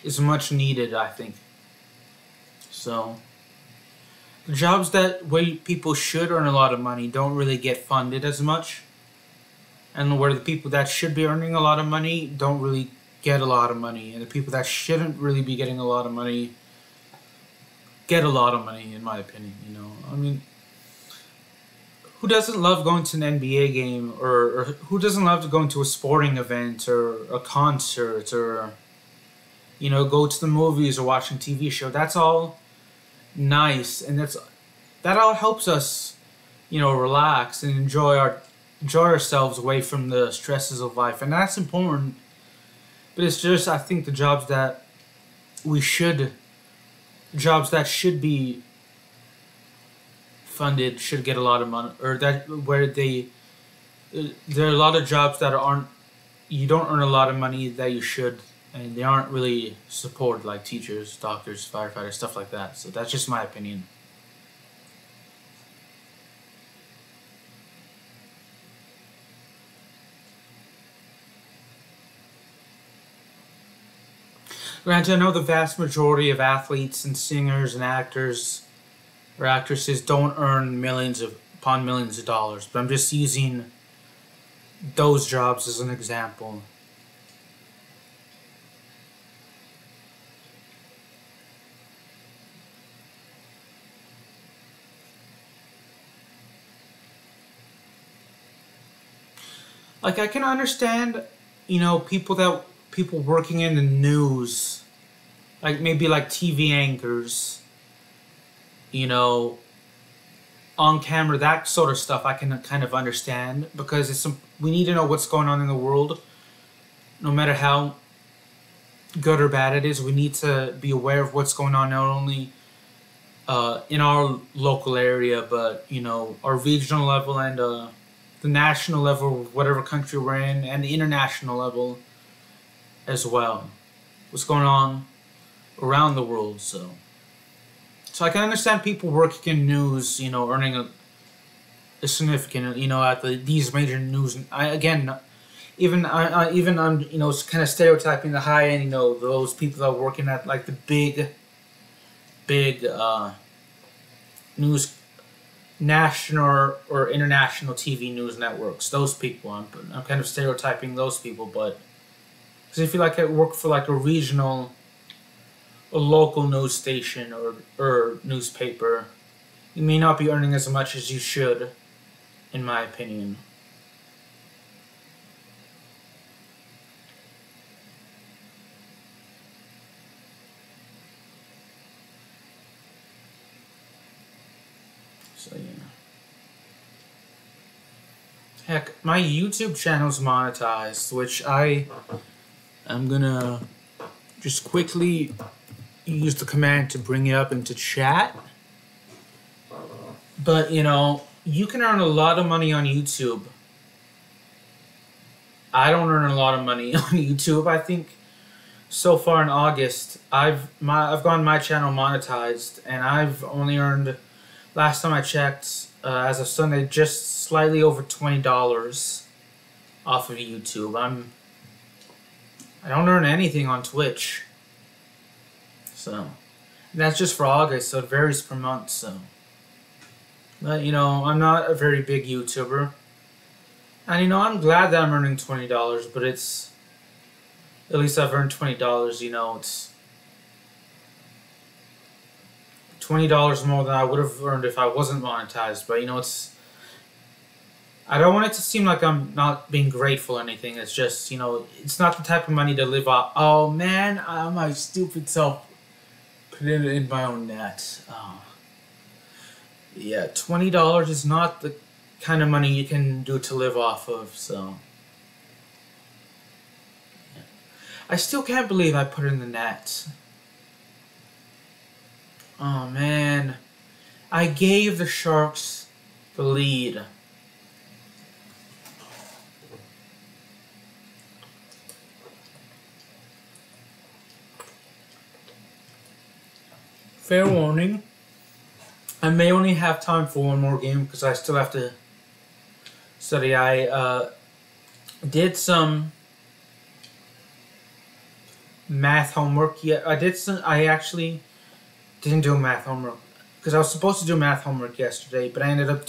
is much needed, I think. So, the jobs where people should earn a lot of money don't really get funded as much. And where the people that should be earning a lot of money don't really get a lot of money. And the people that shouldn't really be getting a lot of money get a lot of money, in my opinion, who doesn't love going to an NBA game, or who doesn't love going to a sporting event or a concert, or go to the movies or watching a TV show? That's all nice, and that all helps us relax and enjoy ourselves away from the stresses of life, and that's important. But it's just, I think the jobs that should be funded should get a lot of money, or there are a lot of jobs that you don't earn a lot of money that you should, and they aren't really supported, like teachers, doctors, firefighters, stuff like that. So that's just my opinion. Granted, I know the vast majority of athletes and singers and actors or actresses don't earn millions upon millions of dollars, but I'm just using those jobs as an example. Like, I can understand, people working in the news, like maybe like TV anchors, on camera, that sort of stuff I can kind of understand, because we need to know what's going on in the world. No matter how good or bad it is, we need to be aware of what's going on, not only in our local area, but our regional level and the national level of whatever country we're in, and the international level as well. What's going on around the world, so I can understand people working in news, earning a significant, at these major news. I'm kind of stereotyping the high end, those people that are working at like the big news, national or international TV news networks. Those people, I'm kind of stereotyping those people, but because if you like work for like a local news station or newspaper, you may not be earning as much as you should, in my opinion. So yeah. Heck, my YouTube channel's monetized, which I'm gonna just quickly use the command to bring it up into chat. But, you can earn a lot of money on YouTube. I don't earn a lot of money on YouTube. I think so far in August, I've gotten my channel monetized, and I've only earned, last time I checked, as of Sunday, just slightly over $20 off of YouTube. I don't earn anything on Twitch. So, and that's just for August, so it varies per month, so. But, you know, I'm not a very big YouTuber. And, you know, I'm glad that I'm earning $20, but it's... At least I've earned $20, you know, it's... $20 more than I would have earned if I wasn't monetized, but, you know, it's... I don't want it to seem like I'm not being grateful or anything. It's just, you know, it's not the type of money to live off. Oh, man, my stupid self put it in my own net. Oh. Yeah, $20 is not the kind of money you can do to live off of, so... Yeah. I still can't believe I put it in the net. Oh, man. I gave the Sharks the lead. Fair warning. I may only have time for one more game because I still have to study. I did some math homework. Yeah, I actually didn't do math homework because I was supposed to do math homework yesterday, but I ended up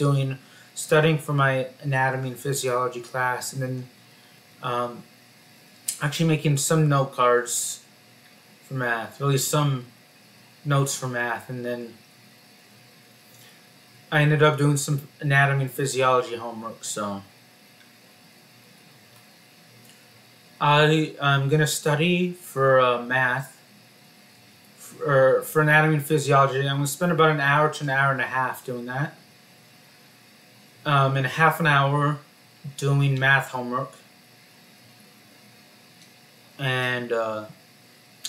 studying for my anatomy and physiology class, and then actually making some note cards for math. Really, some notes for math, and then I ended up doing some anatomy and physiology homework, so I'm going to study for math, for anatomy and physiology. I'm going to spend about an hour to an hour and a half doing that, and a half an hour doing math homework, and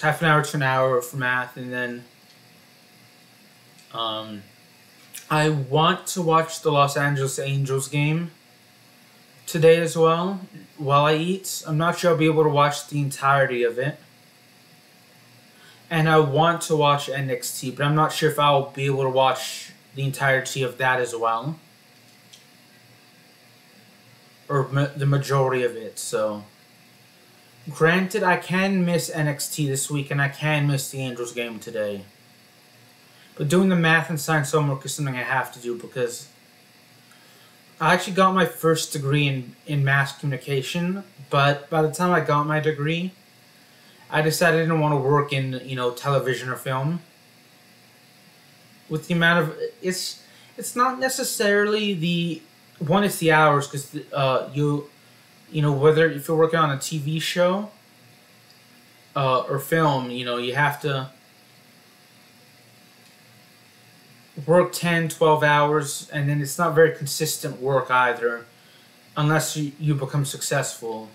half an hour to an hour for math, and then I want to watch the Los Angeles Angels game today as well while I eat. I'm not sure I'll be able to watch the entirety of it. And I want to watch NXT, but I'm not sure if I'll be able to watch the entirety of that as well. Or the majority of it, so. Granted, I can miss NXT this week, and I can miss the Angels game today. But doing the math and science homework is something I have to do because I actually got my first degree in mass communication, but by the time I got my degree, I decided I didn't want to work in, you know, television or film. With the amount of... It's not necessarily the... One, it's the hours, because you know, whether if you're working on a TV show or film, you know, you have to work 10, 12 hours, and then it's not very consistent work either, unless you become successful.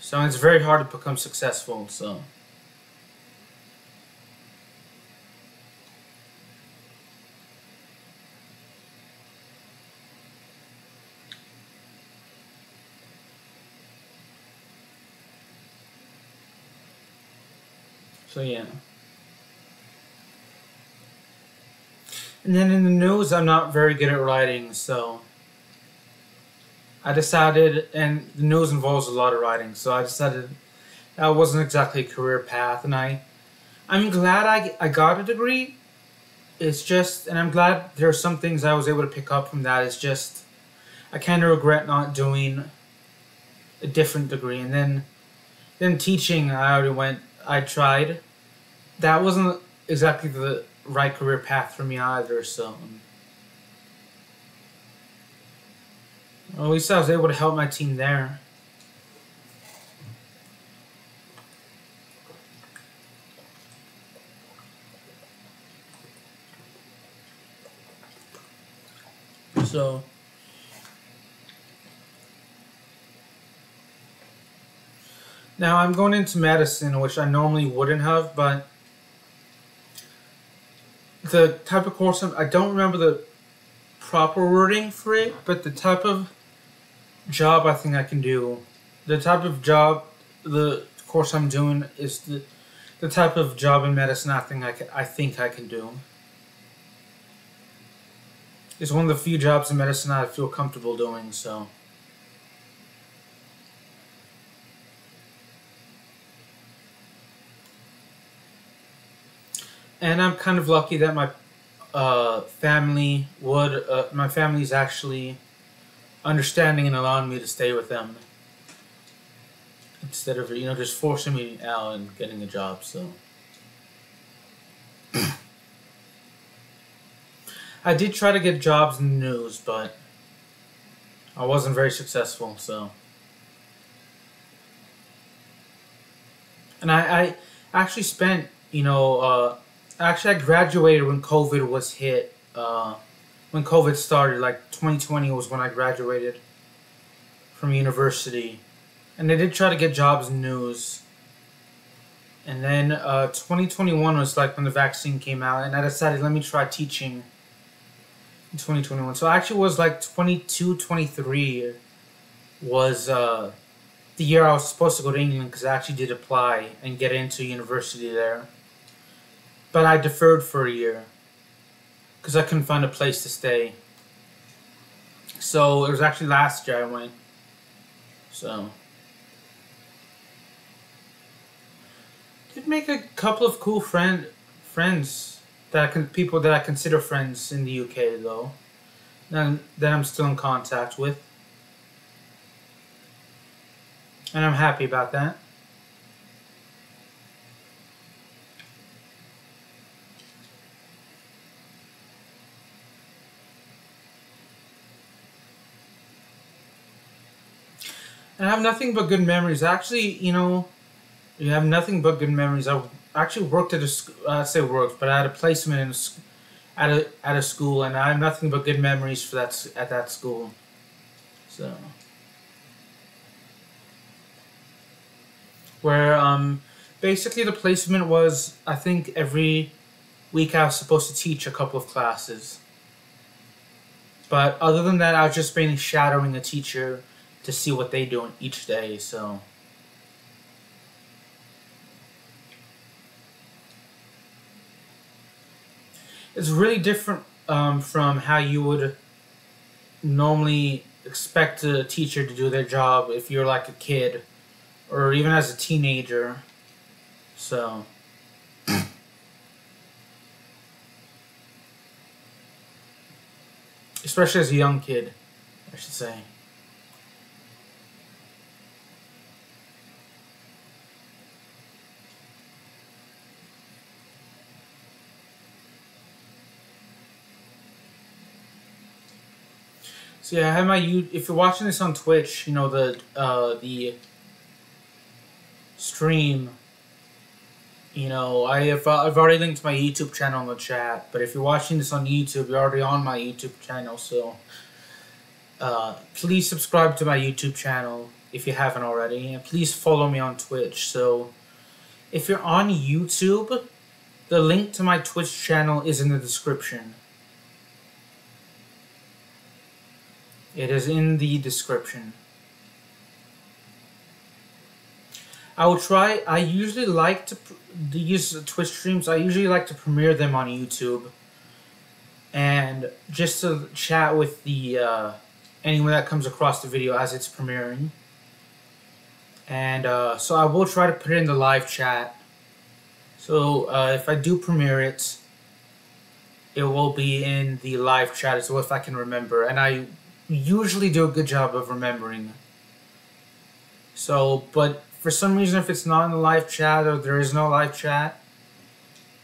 So it's very hard to become successful, so. So yeah. And then in the news, I'm not very good at writing, so I decided, and the news involves a lot of writing, so I decided that wasn't exactly a career path, and I'm glad I got a degree. It's just, and I'm glad there are some things I was able to pick up from that. It's just, I kind of regret not doing a different degree. And then teaching, I tried. That wasn't exactly the right career path for me either, so. Well, at least I was able to help my team there. So. Now I'm going into medicine, which I normally wouldn't have, but the type of course I don't remember the proper wording for it, but the type of job I think I can do, the type of job, the course I'm doing is the type of job in medicine I think I can do. It's one of the few jobs in medicine I feel comfortable doing, so. And I'm kind of lucky that my my family's actually understanding and allowing me to stay with them instead of just forcing me out and getting a job. So I did try to get jobs in the news, but I wasn't very successful. So, and I actually spent actually I graduated when COVID was hit. When COVID started, like 2020 was when I graduated from university. And I did try to get jobs in news. And then 2021 was like when the vaccine came out, and I decided, let me try teaching in 2021. So I actually was like 22, 23 was the year I was supposed to go to England, because I actually did apply and get into university there. But I deferred for a year because I couldn't find a place to stay. So it was actually last year I went. So did make a couple of cool friends people that I consider friends in the UK though, that I'm still in contact with, and I'm happy about that. And I have nothing but good memories. Actually, you have nothing but good memories. I actually worked at I say worked, but I had a placement at a school, and I have nothing but good memories for at that school. So, where basically the placement was, I think every week I was supposed to teach a couple of classes. But other than that, I was just mainly shadowing a teacher to see what they do each day. So it's really different from how you would normally expect a teacher to do their job if you're like a kid or even as a teenager. So especially as a young kid, I should say. So yeah, I have if you're watching this on Twitch, the stream, I've already linked my YouTube channel in the chat. But if you're watching this on YouTube, you're already on my YouTube channel. So please subscribe to my YouTube channel if you haven't already, and please follow me on Twitch. So if you're on YouTube, the link to my Twitch channel is in the description. It is in the description. I usually like to use Twitch streams. I usually like to premiere them on YouTube, and just to chat with the anyone that comes across the video as it's premiering. And so I will try to put it in the live chat. So if I do premiere it, it will be in the live chat as well, if I can remember. And I usually do a good job of remembering. So, but for some reason, if it's not in the live chat, or there is no live chat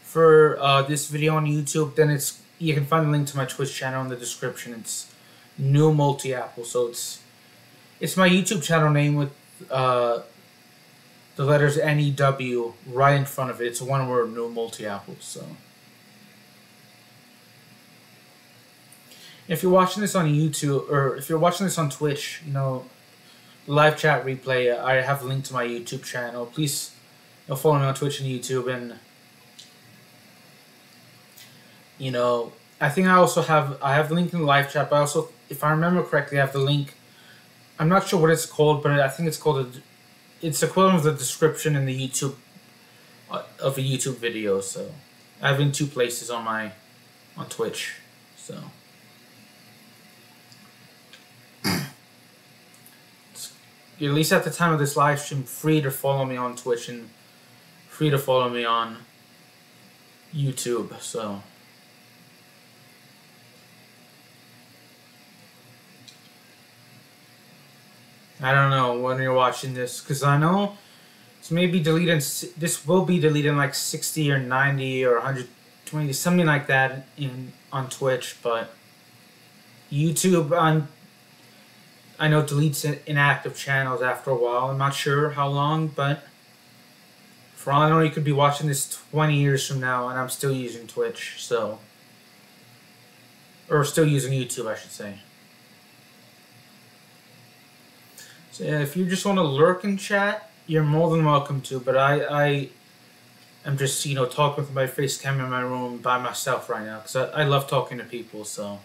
for this video on YouTube, then you can find the link to my Twitch channel in the description. It's New Multi Apple. So it's my YouTube channel name with the letters NEW right in front of it. It's one word, New Multi Apple. So if you're watching this on YouTube, or if you're watching this on Twitch, live chat replay, I have a link to my YouTube channel. Please follow me on Twitch and YouTube. And I think I have the link in the live chat, but also, if I remember correctly, I have the link. I'm not sure what it's called, but I think it's called it's equivalent of the description in the YouTube of a YouTube video. So I have it in two places on Twitch. So at least at the time of this live stream, free to follow me on Twitch and free to follow me on YouTube, so I don't know when you're watching this, because I know it's maybe deleted. This will be deleted in like 60 or 90 or 120, something like that on Twitch, but YouTube I know deletes inactive channels after a while. I'm not sure how long, but for all I know, you could be watching this 20 years from now, and I'm still using Twitch, so, or still using YouTube, I should say. So yeah, if you just want to lurk and chat, you're more than welcome to. But I am just talking with my face cam in my room by myself right now because I love talking to people. So.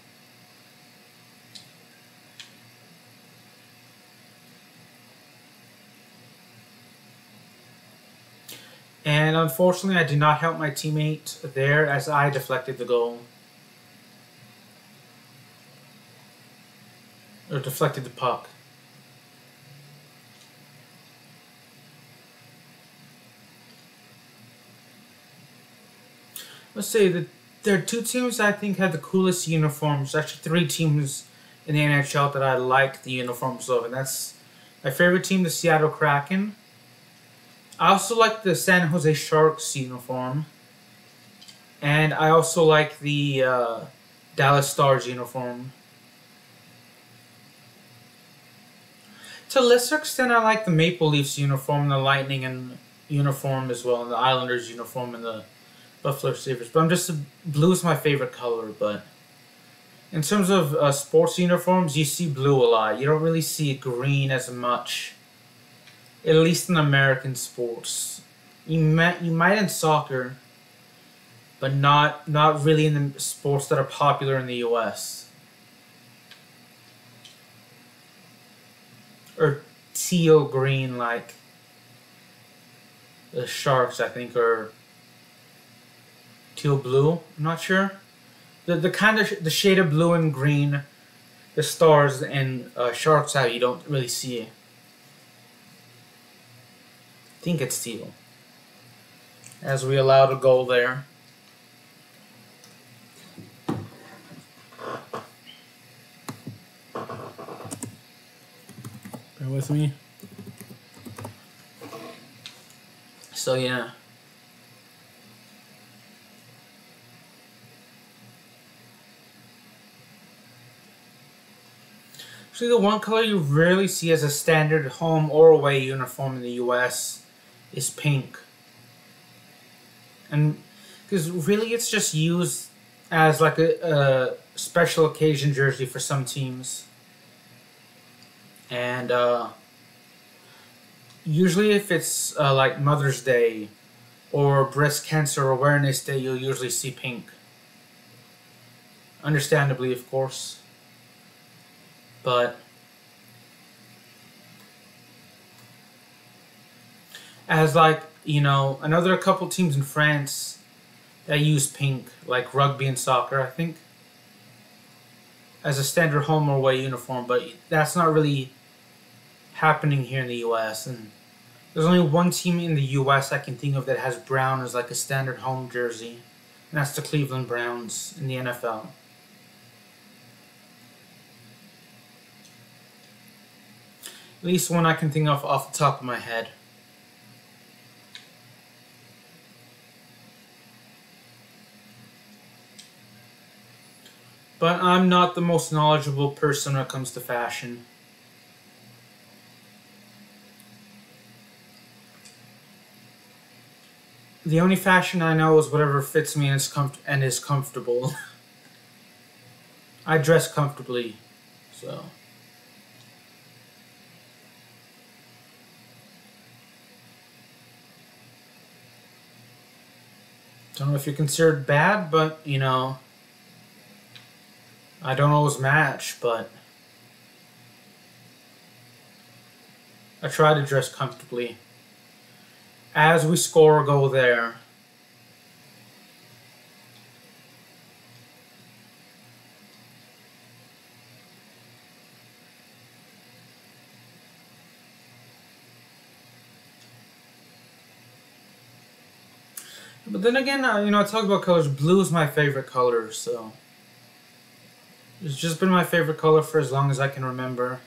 And unfortunately, I did not help my teammate there as I deflected the goal. Or deflected the puck. Let's say that there are two teams I think have the coolest uniforms. Actually, three teams in the NHL that I like the uniforms of. And that's my favorite team, the Seattle Kraken. I also like the San Jose Sharks uniform. And I also like the Dallas Stars uniform. To a lesser extent, I like the Maple Leafs uniform, the Lightning and uniform as well, and the Islanders uniform and the Buffalo Sabres. But blue is my favorite color. But in terms of sports uniforms, you see blue a lot. You don't really see green as much. At least in American sports, you might in soccer, but not really in the sports that are popular in the U.S. Or teal green like the Sharks, I think, or teal blue. I'm not sure. The kind of the shade of blue and green, the Stars and Sharks have, you don't really see it. I think it's teal. As we allowed a goal there. Bear with me. So yeah. Actually, the one color you rarely see as a standard home or away uniform in the U.S. is pink. And because really it's just used as like a special occasion jersey for some teams. And usually if it's like Mother's Day or Breast Cancer Awareness Day, you'll usually see pink. Understandably, of course. But as like, another couple teams in France that use pink, like rugby and soccer, I think, as a standard home or away uniform, but that's not really happening here in the U.S. And there's only one team in the U.S. I can think of that has brown as like a standard home jersey, and that's the Cleveland Browns in the NFL. At least one I can think of off the top of my head. But I'm not the most knowledgeable person when it comes to fashion. The only fashion I know is whatever fits me and is comfortable. I dress comfortably, so. Don't know if you're considered bad, but, I don't always match, but I try to dress comfortably. As we score a goal there. But then again, I talk about colors. Blue is my favorite color, so it's just been my favorite color for as long as I can remember.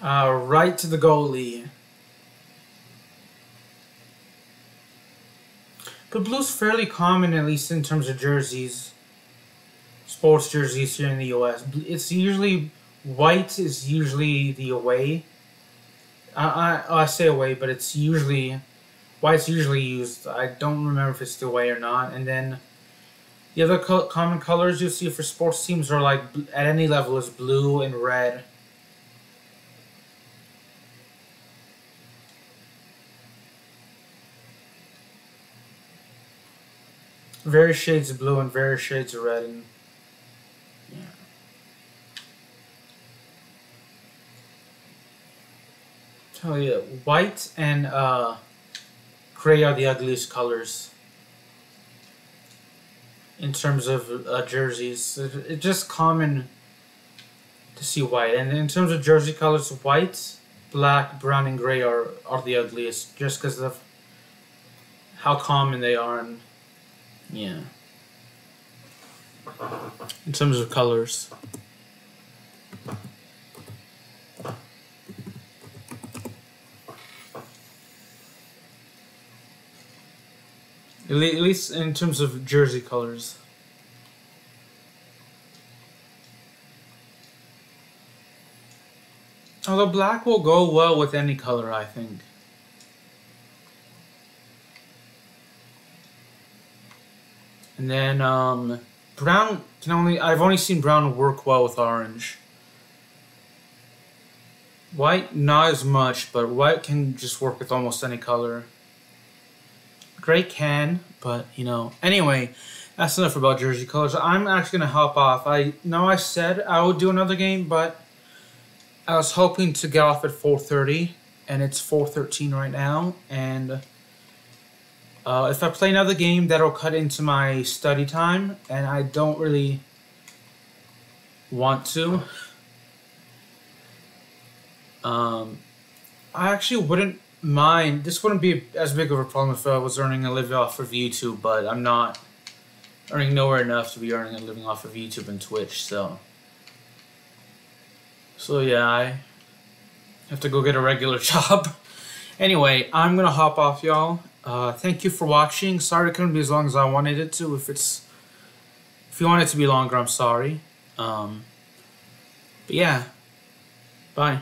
Right to the goalie. But blue's fairly common, at least in terms of jerseys. Sports jerseys here in the US. It's usually, white is usually the away. I say away, but it's usually, white's usually used. I don't remember if it's the away or not. And then the other common colors you'll see for sports teams are like, at any level, is blue and red. Various shades of blue and various shades of red, and yeah. Tell you, white and gray are the ugliest colors in terms of jerseys. It's just common to see white, and in terms of jersey colors, white, black, brown, and gray are the ugliest, just because of how common they are. And yeah, in terms of colors. At least in terms of jersey colors. Although black will go well with any color, I think. And then brown I've only seen brown work well with orange. White, not as much, but white can just work with almost any color. Gray can, but Anyway, that's enough about jersey colors. I'm actually gonna hop off. I know I said I would do another game, but I was hoping to get off at 4:30, and it's 4:13 right now, and if I play another game, that'll cut into my study time, and I don't really want to. I actually wouldn't mind. This wouldn't be as big of a problem if I was earning a living off of YouTube, but I'm not earning nowhere enough to be earning a living off of YouTube and Twitch, so yeah, I have to go get a regular job. Anyway, I'm gonna hop off, y'all. Thank you for watching. Sorry it couldn't be as long as I wanted it to. If you want it to be longer, I'm sorry. But yeah, bye.